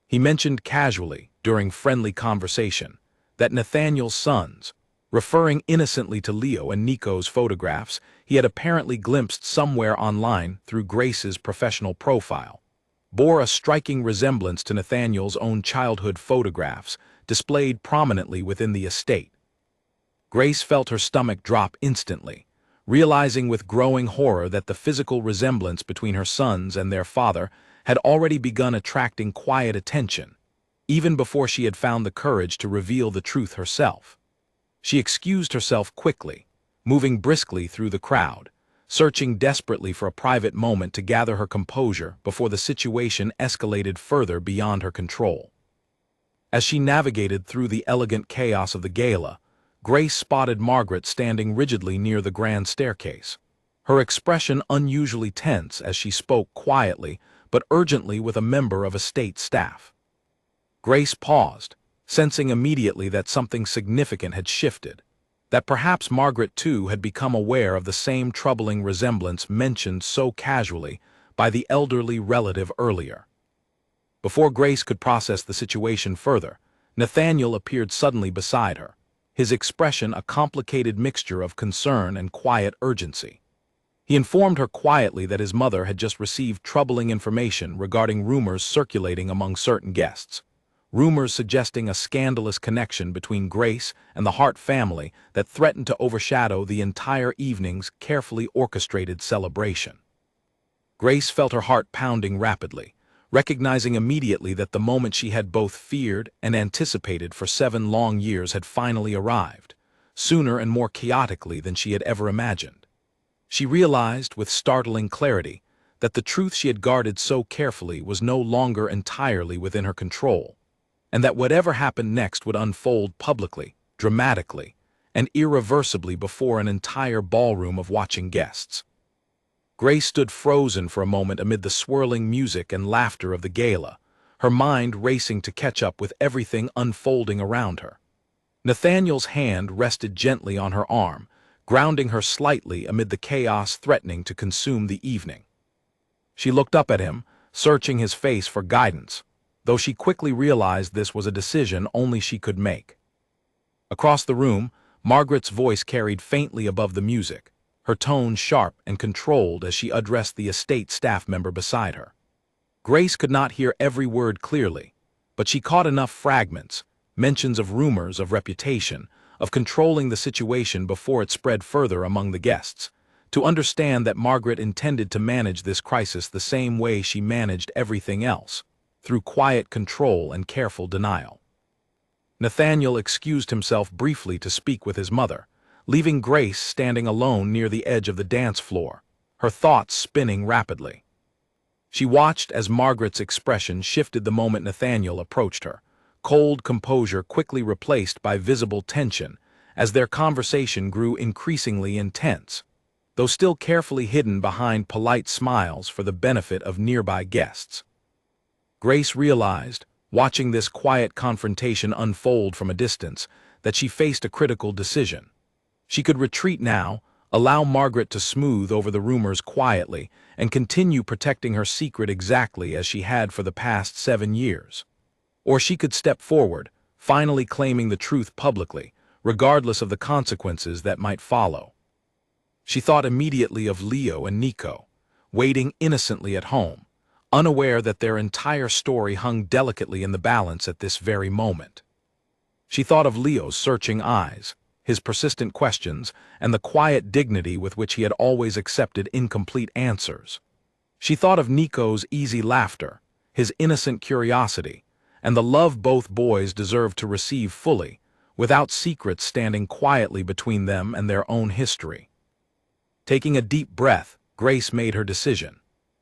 He mentioned casually, during friendly conversation, that Nathaniel's sons, Referring innocently to Leo and Nico's photographs he had apparently glimpsed somewhere online through Grace's professional profile, bore a striking resemblance to Nathaniel's own childhood photographs displayed prominently within the estate. Grace felt her stomach drop instantly, realizing with growing horror that the physical resemblance between her sons and their father had already begun attracting quiet attention, even before she had found the courage to reveal the truth herself. She excused herself quickly, moving briskly through the crowd, searching desperately for a private moment to gather her composure before the situation escalated further beyond her control. As she navigated through the elegant chaos of the gala, Grace spotted Margaret standing rigidly near the grand staircase, her expression unusually tense as she spoke quietly but urgently with a member of estate staff. Grace paused, sensing immediately that something significant had shifted, that perhaps Margaret too had become aware of the same troubling resemblance mentioned so casually by the elderly relative earlier. Before Grace could process the situation further, Nathaniel appeared suddenly beside her, his expression a complicated mixture of concern and quiet urgency. He informed her quietly that his mother had just received troubling information regarding rumors circulating among certain guests, rumors suggesting a scandalous connection between Grace and the Hart family that threatened to overshadow the entire evening's carefully orchestrated celebration. Grace felt her heart pounding rapidly, recognizing immediately that the moment she had both feared and anticipated for 7 long years had finally arrived, sooner and more chaotically than she had ever imagined. She realized with startling clarity that the truth she had guarded so carefully was no longer entirely within her control, and that whatever happened next would unfold publicly, dramatically, and irreversibly before an entire ballroom of watching guests. Grace stood frozen for a moment amid the swirling music and laughter of the gala, her mind racing to catch up with everything unfolding around her. Nathaniel's hand rested gently on her arm, grounding her slightly amid the chaos threatening to consume the evening. She looked up at him, searching his face for guidance, though she quickly realized this was a decision only she could make. Across the room, Margaret's voice carried faintly above the music, her tone sharp and controlled as she addressed the estate staff member beside her. Grace could not hear every word clearly, but she caught enough fragments, mentions of rumors, of reputation, of controlling the situation before it spread further among the guests, to understand that Margaret intended to manage this crisis the same way she managed everything else, through quiet control and careful denial. Nathaniel excused himself briefly to speak with his mother, leaving Grace standing alone near the edge of the dance floor, her thoughts spinning rapidly. She watched as Margaret's expression shifted the moment Nathaniel approached her, cold composure quickly replaced by visible tension as their conversation grew increasingly intense, though still carefully hidden behind polite smiles for the benefit of nearby guests. Grace realized, watching this quiet confrontation unfold from a distance, that she faced a critical decision. She could retreat now, allow Margaret to smooth over the rumors quietly, and continue protecting her secret exactly as she had for the past 7 years. Or she could step forward, finally claiming the truth publicly, regardless of the consequences that might follow. She thought immediately of Leo and Nico, waiting innocently at home, unaware that their entire story hung delicately in the balance at this very moment. She thought of Leo's searching eyes, his persistent questions, and the quiet dignity with which he had always accepted incomplete answers. She thought of Nico's easy laughter, his innocent curiosity, and the love both boys deserved to receive fully, without secrets standing quietly between them and their own history. Taking a deep breath, Grace made her decision.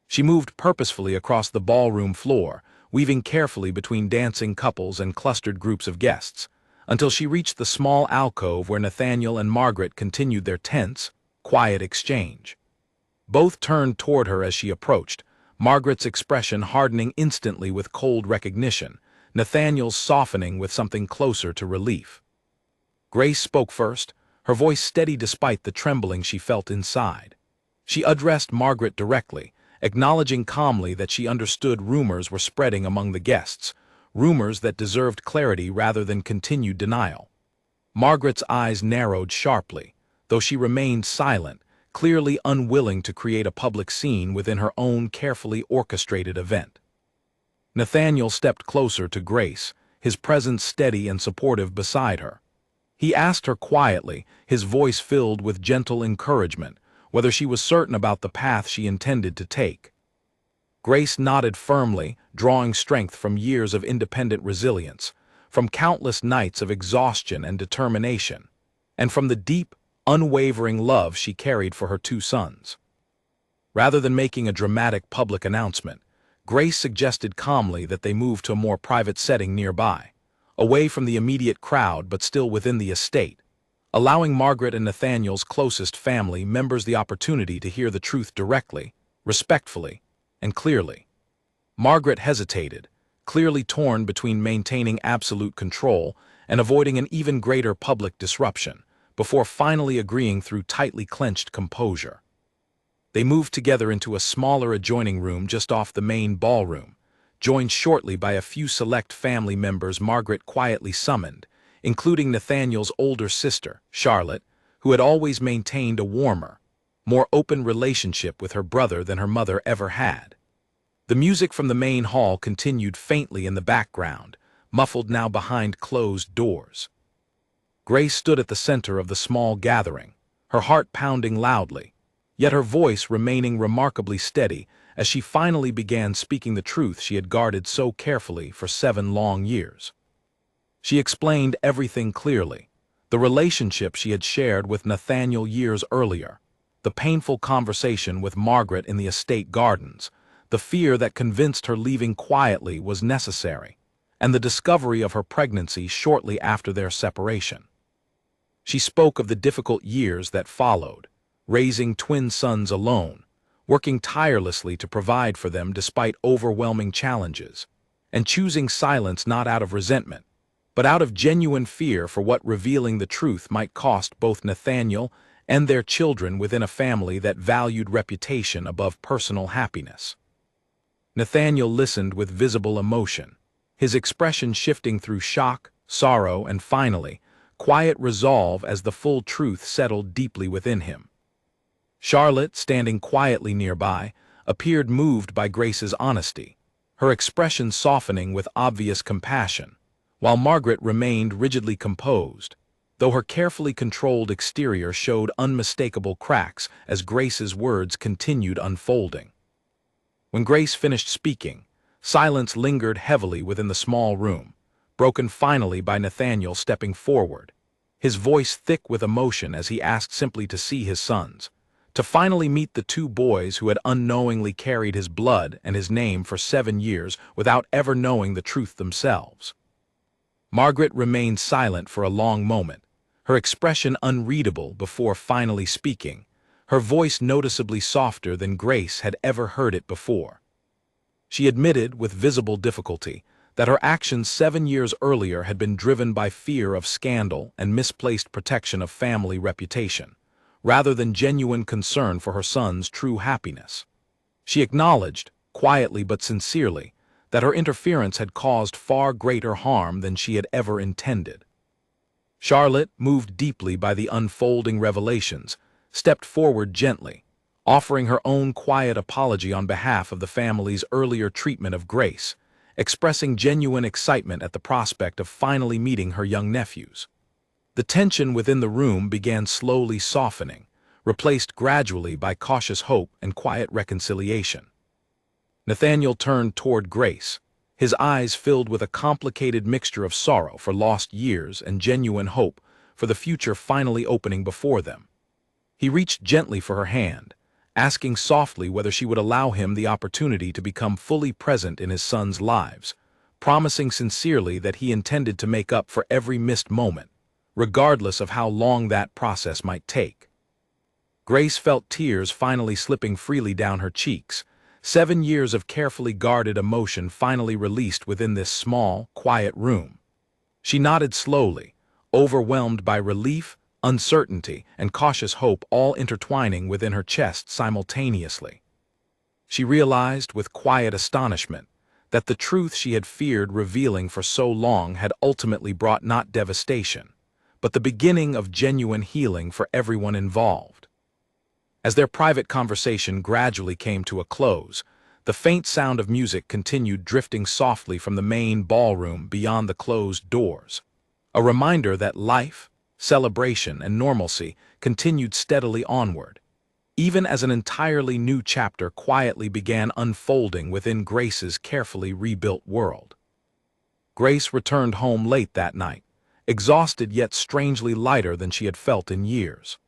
She moved purposefully across the ballroom floor, weaving carefully between dancing couples and clustered groups of guests, until she reached the small alcove where Nathaniel and Margaret continued their tense, quiet exchange. Both turned toward her as she approached, Margaret's expression hardening instantly with cold recognition, Nathaniel's softening with something closer to relief. Grace spoke first, her voice steady despite the trembling she felt inside. She addressed Margaret directly, acknowledging calmly that she understood rumors were spreading among the guests, rumors that deserved clarity rather than continued denial. Margaret's eyes narrowed sharply, though she remained silent, clearly unwilling to create a public scene within her own carefully orchestrated event. Nathaniel stepped closer to Grace, his presence steady and supportive beside her. He asked her quietly, his voice filled with gentle encouragement, whether she was certain about the path she intended to take. Grace nodded firmly, drawing strength from years of independent resilience, from countless nights of exhaustion and determination, and from the deep, unwavering love she carried for her two sons. Rather than making a dramatic public announcement, Grace suggested calmly that they move to a more private setting nearby, away from the immediate crowd but still within the estate, allowing Margaret and Nathaniel's closest family members the opportunity to hear the truth directly, respectfully, and clearly. Margaret hesitated, clearly torn between maintaining absolute control and avoiding an even greater public disruption, before finally agreeing through tightly clenched composure. They moved together into a smaller adjoining room just off the main ballroom, joined shortly by a few select family members Margaret quietly summoned, including Nathaniel's older sister, Charlotte, who had always maintained a warmer, more open relationship with her brother than her mother ever had. The music from the main hall continued faintly in the background, muffled now behind closed doors. Grace stood at the center of the small gathering, her heart pounding loudly, yet her voice remaining remarkably steady as she finally began speaking the truth she had guarded so carefully for 7 long years. She explained everything clearly: the relationship she had shared with Nathaniel years earlier, the painful conversation with Margaret in the estate gardens, the fear that convinced her leaving quietly was necessary, and the discovery of her pregnancy shortly after their separation. She spoke of the difficult years that followed, raising twin sons alone, working tirelessly to provide for them despite overwhelming challenges, and choosing silence not out of resentment, but out of genuine fear for what revealing the truth might cost both Nathaniel and their children within a family that valued reputation above personal happiness. Nathaniel listened with visible emotion, his expression shifting through shock, sorrow, and finally, quiet resolve as the full truth settled deeply within him. Charlotte, standing quietly nearby, appeared moved by Grace's honesty, her expression softening with obvious compassion, while Margaret remained rigidly composed, though her carefully controlled exterior showed unmistakable cracks as Grace's words continued unfolding. When Grace finished speaking, silence lingered heavily within the small room, broken finally by Nathaniel stepping forward, his voice thick with emotion as he asked simply to see his sons, to finally meet the 2 boys who had unknowingly carried his blood and his name for 7 years without ever knowing the truth themselves. Margaret remained silent for a long moment, her expression unreadable before finally speaking, her voice noticeably softer than Grace had ever heard it before. She admitted, with visible difficulty, that her actions 7 years earlier had been driven by fear of scandal and misplaced protection of family reputation, rather than genuine concern for her son's true happiness. She acknowledged, quietly but sincerely, that her interference had caused far greater harm than she had ever intended. Charlotte, moved deeply by the unfolding revelations, stepped forward gently, offering her own quiet apology on behalf of the family's earlier treatment of Grace, expressing genuine excitement at the prospect of finally meeting her young nephews. The tension within the room began slowly softening, replaced gradually by cautious hope and quiet reconciliation. Nathaniel turned toward Grace, his eyes filled with a complicated mixture of sorrow for lost years and genuine hope for the future finally opening before them. He reached gently for her hand, asking softly whether she would allow him the opportunity to become fully present in his sons' lives, promising sincerely that he intended to make up for every missed moment, regardless of how long that process might take. Grace felt tears finally slipping freely down her cheeks, 7 years of carefully guarded emotion finally released within this small, quiet room. She nodded slowly, overwhelmed by relief, uncertainty, and cautious hope all intertwining within her chest simultaneously. She realized with quiet astonishment that the truth she had feared revealing for so long had ultimately brought not devastation, but the beginning of genuine healing for everyone involved. As their private conversation gradually came to a close, the faint sound of music continued drifting softly from the main ballroom beyond the closed doors, a reminder that life, celebration, and normalcy continued steadily onward, even as an entirely new chapter quietly began unfolding within Grace's carefully rebuilt world. Grace returned home late that night, exhausted yet strangely lighter than she had felt in years.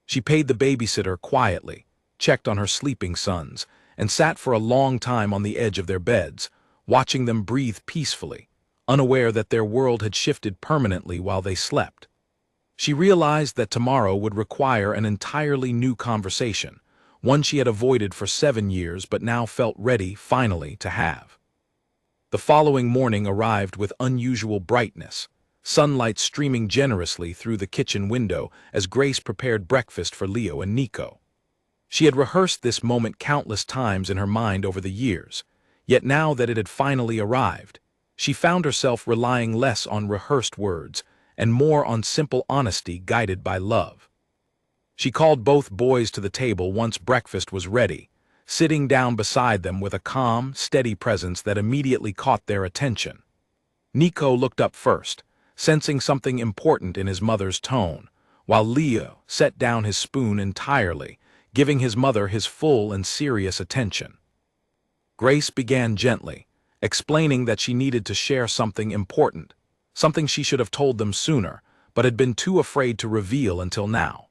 She paid the babysitter quietly, checked on her sleeping sons, and sat for a long time on the edge of their beds, watching them breathe peacefully, unaware that their world had shifted permanently while they slept. She realized that tomorrow would require an entirely new conversation, one she had avoided for 7 years but now felt ready, finally, to have. The following morning arrived with unusual brightness, sunlight streaming generously through the kitchen window as Grace prepared breakfast for Leo and Nico. She had rehearsed this moment countless times in her mind over the years, yet now that it had finally arrived, she found herself relying less on rehearsed words and more on simple honesty guided by love. She called both boys to the table once breakfast was ready, sitting down beside them with a calm, steady presence that immediately caught their attention. Nico looked up first, sensing something important in his mother's tone, while Leo set down his spoon entirely, giving his mother his full and serious attention. Grace began gently, explaining that she needed to share something important, something she should have told them sooner, but had been too afraid to reveal until now.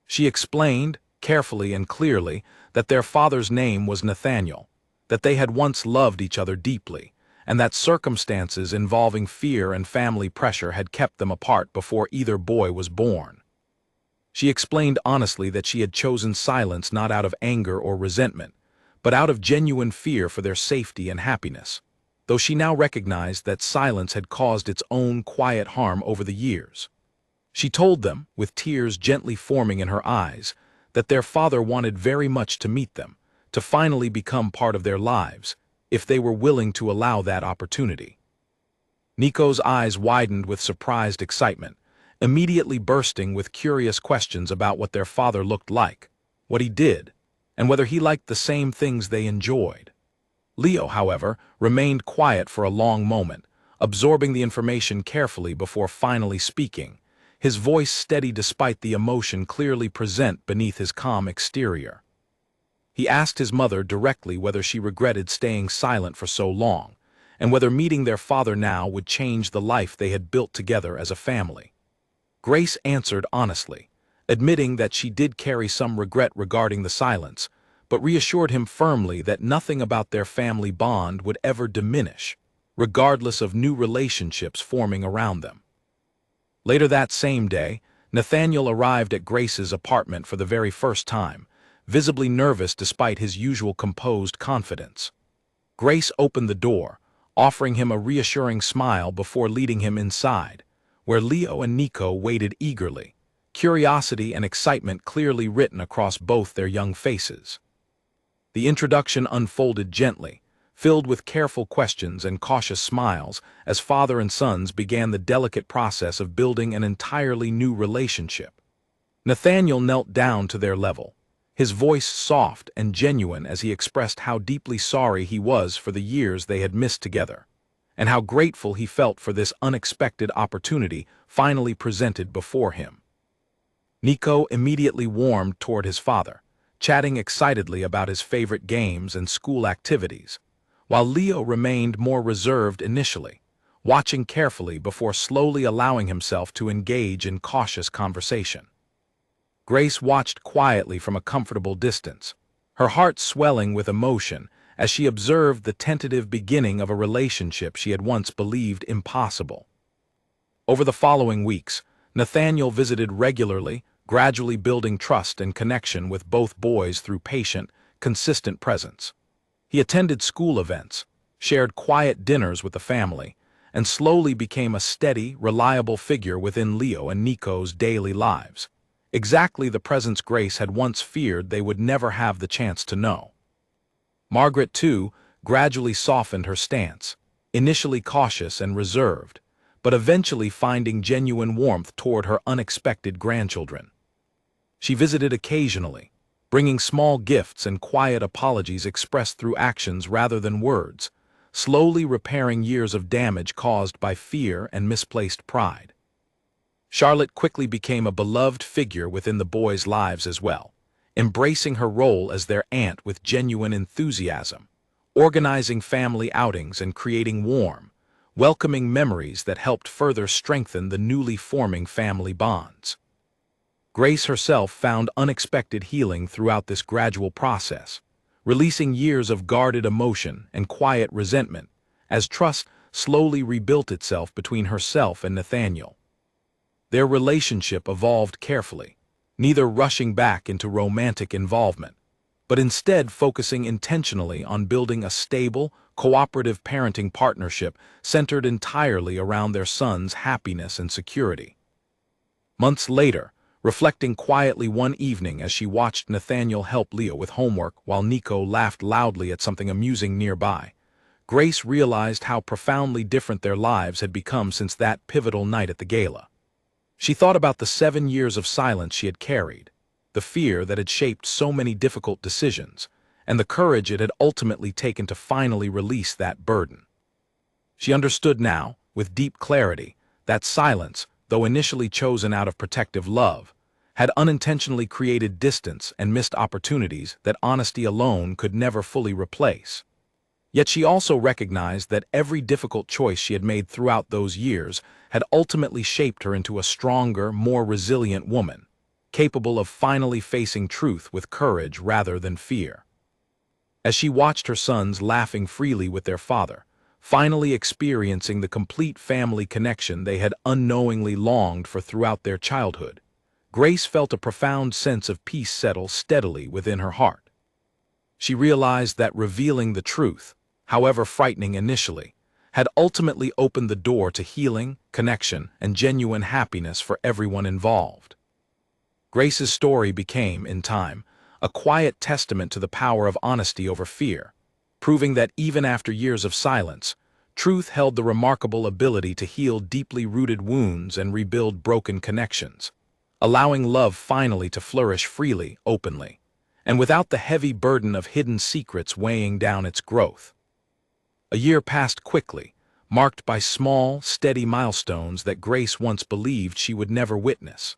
She explained, carefully and clearly, that their father's name was Nathaniel, that they had once loved each other deeply, and that circumstances involving fear and family pressure had kept them apart before either boy was born. She explained honestly that she had chosen silence not out of anger or resentment, but out of genuine fear for their safety and happiness, though she now recognized that silence had caused its own quiet harm over the years. She told them, with tears gently forming in her eyes, that their father wanted very much to meet them, to finally become part of their lives, if they were willing to allow that opportunity. Nico's eyes widened with surprised excitement, immediately bursting with curious questions about what their father looked like, what he did, and whether he liked the same things they enjoyed. Leo, however, remained quiet for a long moment, absorbing the information carefully before finally speaking, his voice steady despite the emotion clearly present beneath his calm exterior. He asked his mother directly whether she regretted staying silent for so long, and whether meeting their father now would change the life they had built together as a family. Grace answered honestly, admitting that she did carry some regret regarding the silence, but reassured him firmly that nothing about their family bond would ever diminish, regardless of new relationships forming around them. Later that same day, Nathaniel arrived at Grace's apartment for the very first time, visibly nervous despite his usual composed confidence. Grace opened the door, offering him a reassuring smile before leading him inside, where Leo and Nico waited eagerly, curiosity and excitement clearly written across both their young faces. The introduction unfolded gently, filled with careful questions and cautious smiles as father and sons began the delicate process of building an entirely new relationship. Nathaniel knelt down to their level, his voice soft and genuine as he expressed how deeply sorry he was for the years they had missed together, and how grateful he felt for this unexpected opportunity finally presented before him. Nico immediately warmed toward his father, chatting excitedly about his favorite games and school activities, while Leo remained more reserved initially, watching carefully before slowly allowing himself to engage in cautious conversation. Grace watched quietly from a comfortable distance, her heart swelling with emotion as she observed the tentative beginning of a relationship she had once believed impossible. Over the following weeks, Nathaniel visited regularly, gradually building trust and connection with both boys through patient, consistent presence. He attended school events, shared quiet dinners with the family, and slowly became a steady, reliable figure within Leo and Nico's daily lives, exactly the presence Grace had once feared they would never have the chance to know. Margaret, too, gradually softened her stance, initially cautious and reserved, but eventually finding genuine warmth toward her unexpected grandchildren. She visited occasionally, bringing small gifts and quiet apologies expressed through actions rather than words, slowly repairing years of damage caused by fear and misplaced pride. Charlotte quickly became a beloved figure within the boys' lives as well, embracing her role as their aunt with genuine enthusiasm, organizing family outings and creating warm, welcoming memories that helped further strengthen the newly forming family bonds. Grace herself found unexpected healing throughout this gradual process, releasing years of guarded emotion and quiet resentment as trust slowly rebuilt itself between herself and Nathaniel. Their relationship evolved carefully, neither rushing back into romantic involvement, but instead focusing intentionally on building a stable, cooperative parenting partnership centered entirely around their son's happiness and security. Months later, reflecting quietly one evening as she watched Nathaniel help Leo with homework while Nico laughed loudly at something amusing nearby, Grace realized how profoundly different their lives had become since that pivotal night at the gala. She thought about the 7 years of silence she had carried, the fear that had shaped so many difficult decisions, and the courage it had ultimately taken to finally release that burden. She understood now, with deep clarity, that silence, though initially chosen out of protective love, had unintentionally created distance and missed opportunities that honesty alone could never fully replace. Yet she also recognized that every difficult choice she had made throughout those years had ultimately shaped her into a stronger, more resilient woman, capable of finally facing truth with courage rather than fear. As she watched her sons laughing freely with their father, finally experiencing the complete family connection they had unknowingly longed for throughout their childhood, Grace felt a profound sense of peace settle steadily within her heart. She realized that revealing the truth, however frightening initially, had ultimately opened the door to healing, connection, and genuine happiness for everyone involved. Grace's story became, in time, a quiet testament to the power of honesty over fear, proving that even after years of silence, truth held the remarkable ability to heal deeply rooted wounds and rebuild broken connections, allowing love finally to flourish freely, openly, and without the heavy burden of hidden secrets weighing down its growth. A year passed quickly, marked by small, steady milestones that Grace once believed she would never witness.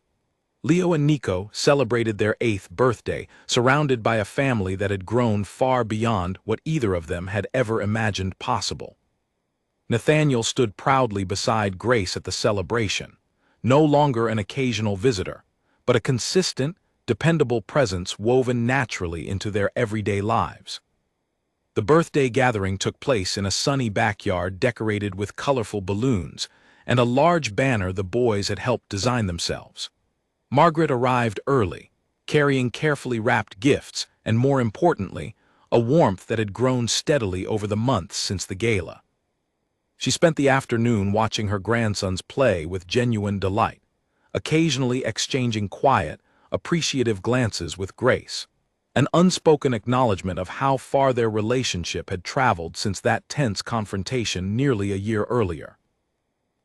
Leo and Nico celebrated their 8th birthday, surrounded by a family that had grown far beyond what either of them had ever imagined possible. Nathaniel stood proudly beside Grace at the celebration, no longer an occasional visitor, but a consistent, dependable presence woven naturally into their everyday lives. The birthday gathering took place in a sunny backyard decorated with colorful balloons and a large banner the boys had helped design themselves. Margaret arrived early, carrying carefully wrapped gifts and, more importantly, a warmth that had grown steadily over the months since the gala. She spent the afternoon watching her grandsons play with genuine delight, occasionally exchanging quiet, appreciative glances with Grace, an unspoken acknowledgement of how far their relationship had traveled since that tense confrontation nearly a year earlier.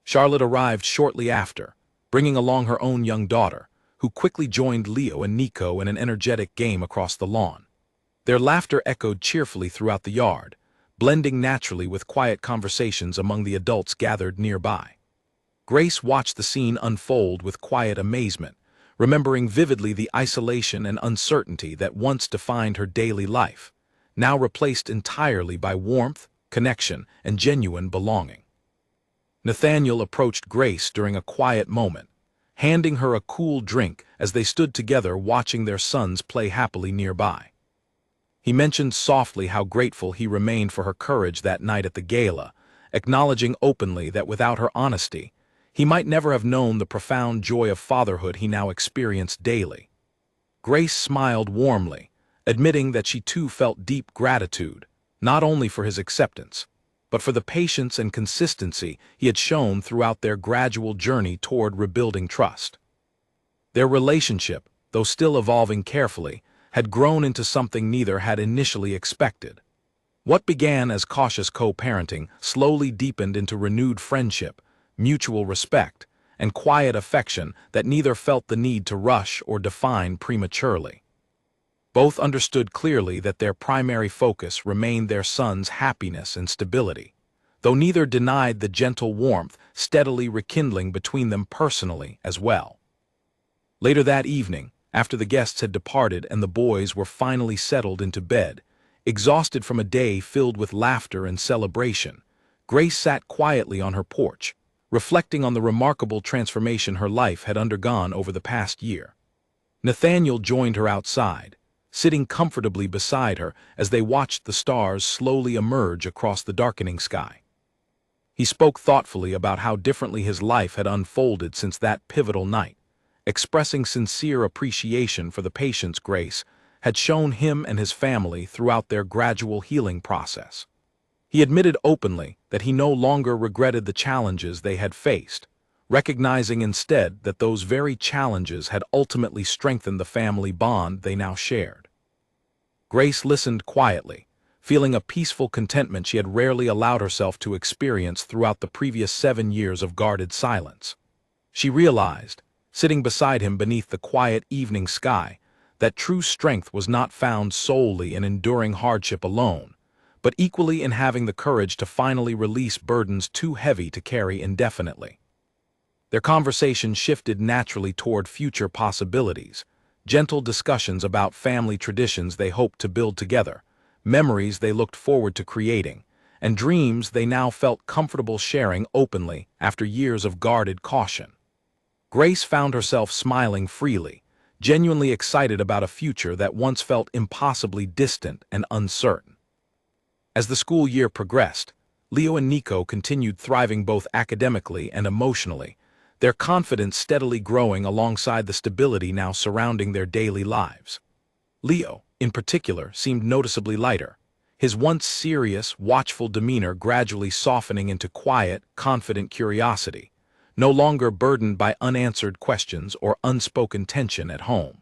Charlotte arrived shortly after, bringing along her own young daughter, who quickly joined Leo and Nico in an energetic game across the lawn. Their laughter echoed cheerfully throughout the yard, blending naturally with quiet conversations among the adults gathered nearby. Grace watched the scene unfold with quiet amazement, remembering vividly the isolation and uncertainty that once defined her daily life, now replaced entirely by warmth, connection, and genuine belonging. Nathaniel approached Grace during a quiet moment, handing her a cool drink as they stood together watching their sons play happily nearby. He mentioned softly how grateful he remained for her courage that night at the gala, acknowledging openly that without her honesty, he might never have known the profound joy of fatherhood he now experienced daily. Grace smiled warmly, admitting that she too felt deep gratitude, not only for his acceptance, but for the patience and consistency he had shown throughout their gradual journey toward rebuilding trust. Their relationship, though still evolving carefully, had grown into something neither had initially expected. What began as cautious co-parenting slowly deepened into renewed friendship, mutual respect, and quiet affection that neither felt the need to rush or define prematurely. Both understood clearly that their primary focus remained their son's happiness and stability, though neither denied the gentle warmth steadily rekindling between them personally as well. Later that evening, after the guests had departed and the boys were finally settled into bed, exhausted from a day filled with laughter and celebration, Grace sat quietly on her porch, reflecting on the remarkable transformation her life had undergone over the past year. Nathaniel joined her outside, sitting comfortably beside her as they watched the stars slowly emerge across the darkening sky. He spoke thoughtfully about how differently his life had unfolded since that pivotal night, expressing sincere appreciation for the patience Grace had shown him and his family throughout their gradual healing process. He admitted openly that he no longer regretted the challenges they had faced, recognizing instead that those very challenges had ultimately strengthened the family bond they now shared. Grace listened quietly, feeling a peaceful contentment she had rarely allowed herself to experience throughout the previous 7 years of guarded silence. She realized, sitting beside him beneath the quiet evening sky, that true strength was not found solely in enduring hardship alone, but equally in having the courage to finally release burdens too heavy to carry indefinitely. Their conversation shifted naturally toward future possibilities, gentle discussions about family traditions they hoped to build together, memories they looked forward to creating, and dreams they now felt comfortable sharing openly after years of guarded caution. Grace found herself smiling freely, genuinely excited about a future that once felt impossibly distant and uncertain. As the school year progressed, Leo and Nico continued thriving both academically and emotionally, their confidence steadily growing alongside the stability now surrounding their daily lives. Leo, in particular, seemed noticeably lighter, his once serious, watchful demeanor gradually softening into quiet, confident curiosity, no longer burdened by unanswered questions or unspoken tension at home.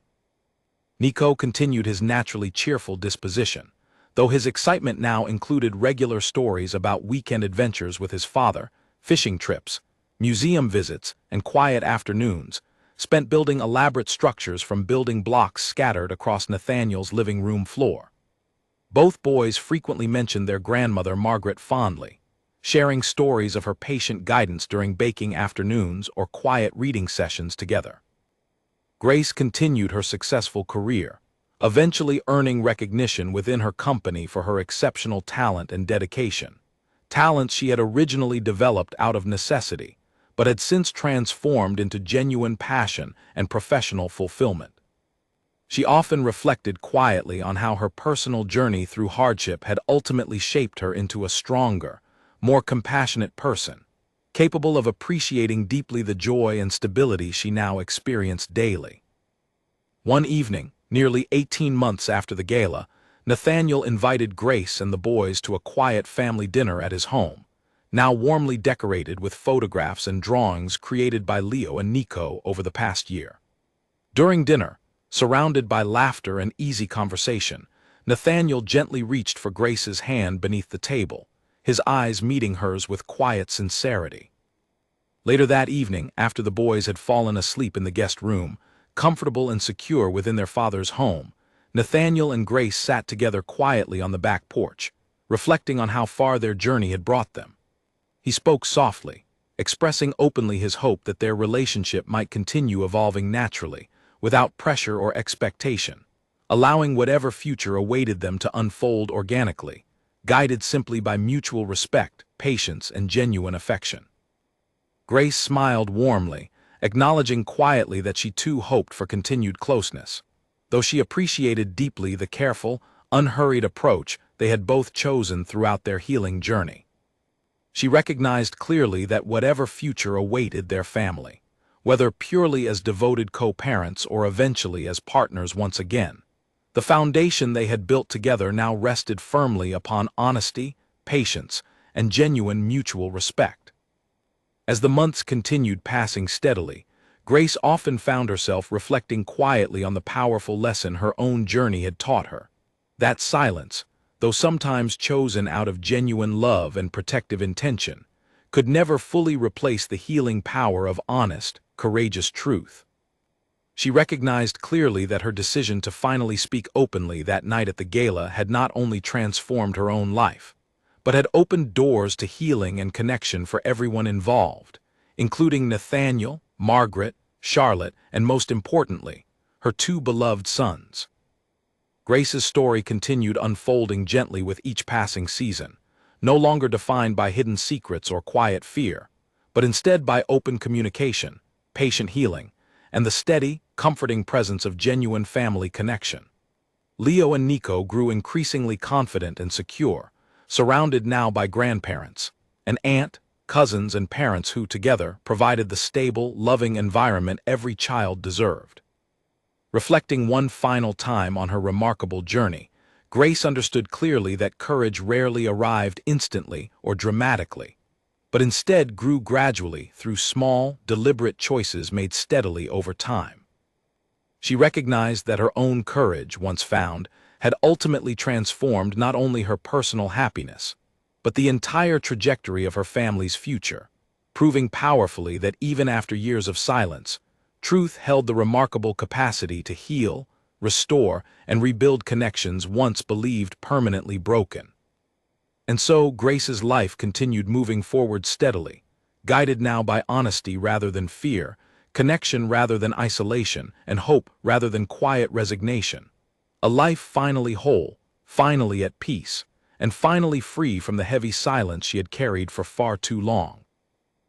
Nico continued his naturally cheerful disposition, though his excitement now included regular stories about weekend adventures with his father, fishing trips, museum visits, and quiet afternoons, spent building elaborate structures from building blocks scattered across Nathaniel's living room floor. Both boys frequently mentioned their grandmother Margaret fondly, sharing stories of her patient guidance during baking afternoons or quiet reading sessions together. Grace continued her successful career, eventually earning recognition within her company for her exceptional talent and dedication, talents she had originally developed out of necessity, but had since transformed into genuine passion and professional fulfillment. She often reflected quietly on how her personal journey through hardship had ultimately shaped her into a stronger, more compassionate person, capable of appreciating deeply the joy and stability she now experienced daily. One evening, nearly 18 months after the gala, Nathaniel invited Grace and the boys to a quiet family dinner at his home, now warmly decorated with photographs and drawings created by Leo and Nico over the past year. During dinner, surrounded by laughter and easy conversation, Nathaniel gently reached for Grace's hand beneath the table, his eyes meeting hers with quiet sincerity. Later that evening, after the boys had fallen asleep in the guest room, comfortable and secure within their father's home, Nathaniel and Grace sat together quietly on the back porch, reflecting on how far their journey had brought them. He spoke softly, expressing openly his hope that their relationship might continue evolving naturally, without pressure or expectation, allowing whatever future awaited them to unfold organically, guided simply by mutual respect, patience, and genuine affection. Grace smiled warmly, acknowledging quietly that she too hoped for continued closeness, though she appreciated deeply the careful, unhurried approach they had both chosen throughout their healing journey. She recognized clearly that whatever future awaited their family, whether purely as devoted co-parents or eventually as partners once again, the foundation they had built together now rested firmly upon honesty, patience, and genuine mutual respect. As the months continued passing steadily, Grace often found herself reflecting quietly on the powerful lesson her own journey had taught her. That silence, though sometimes chosen out of genuine love and protective intention, could never fully replace the healing power of honest, courageous truth. She recognized clearly that her decision to finally speak openly that night at the gala had not only transformed her own life, but had opened doors to healing and connection for everyone involved, including Nathaniel, Margaret, Charlotte, and most importantly, her two beloved sons. Grace's story continued unfolding gently with each passing season, no longer defined by hidden secrets or quiet fear, but instead by open communication, patient healing, and the steady, comforting presence of genuine family connection. Leo and Nico grew increasingly confident and secure, surrounded now by grandparents, an aunt, cousins, and parents who, together, provided the stable, loving environment every child deserved. Reflecting one final time on her remarkable journey, Grace understood clearly that courage rarely arrived instantly or dramatically, but instead grew gradually through small, deliberate choices made steadily over time. She recognized that her own courage, once found, had ultimately transformed not only her personal happiness, but the entire trajectory of her family's future, proving powerfully that even after years of silence, truth held the remarkable capacity to heal, restore, and rebuild connections once believed permanently broken. And so Grace's life continued moving forward steadily, guided now by honesty rather than fear, connection rather than isolation, and hope rather than quiet resignation. A life finally whole, finally at peace, and finally free from the heavy silence she had carried for far too long.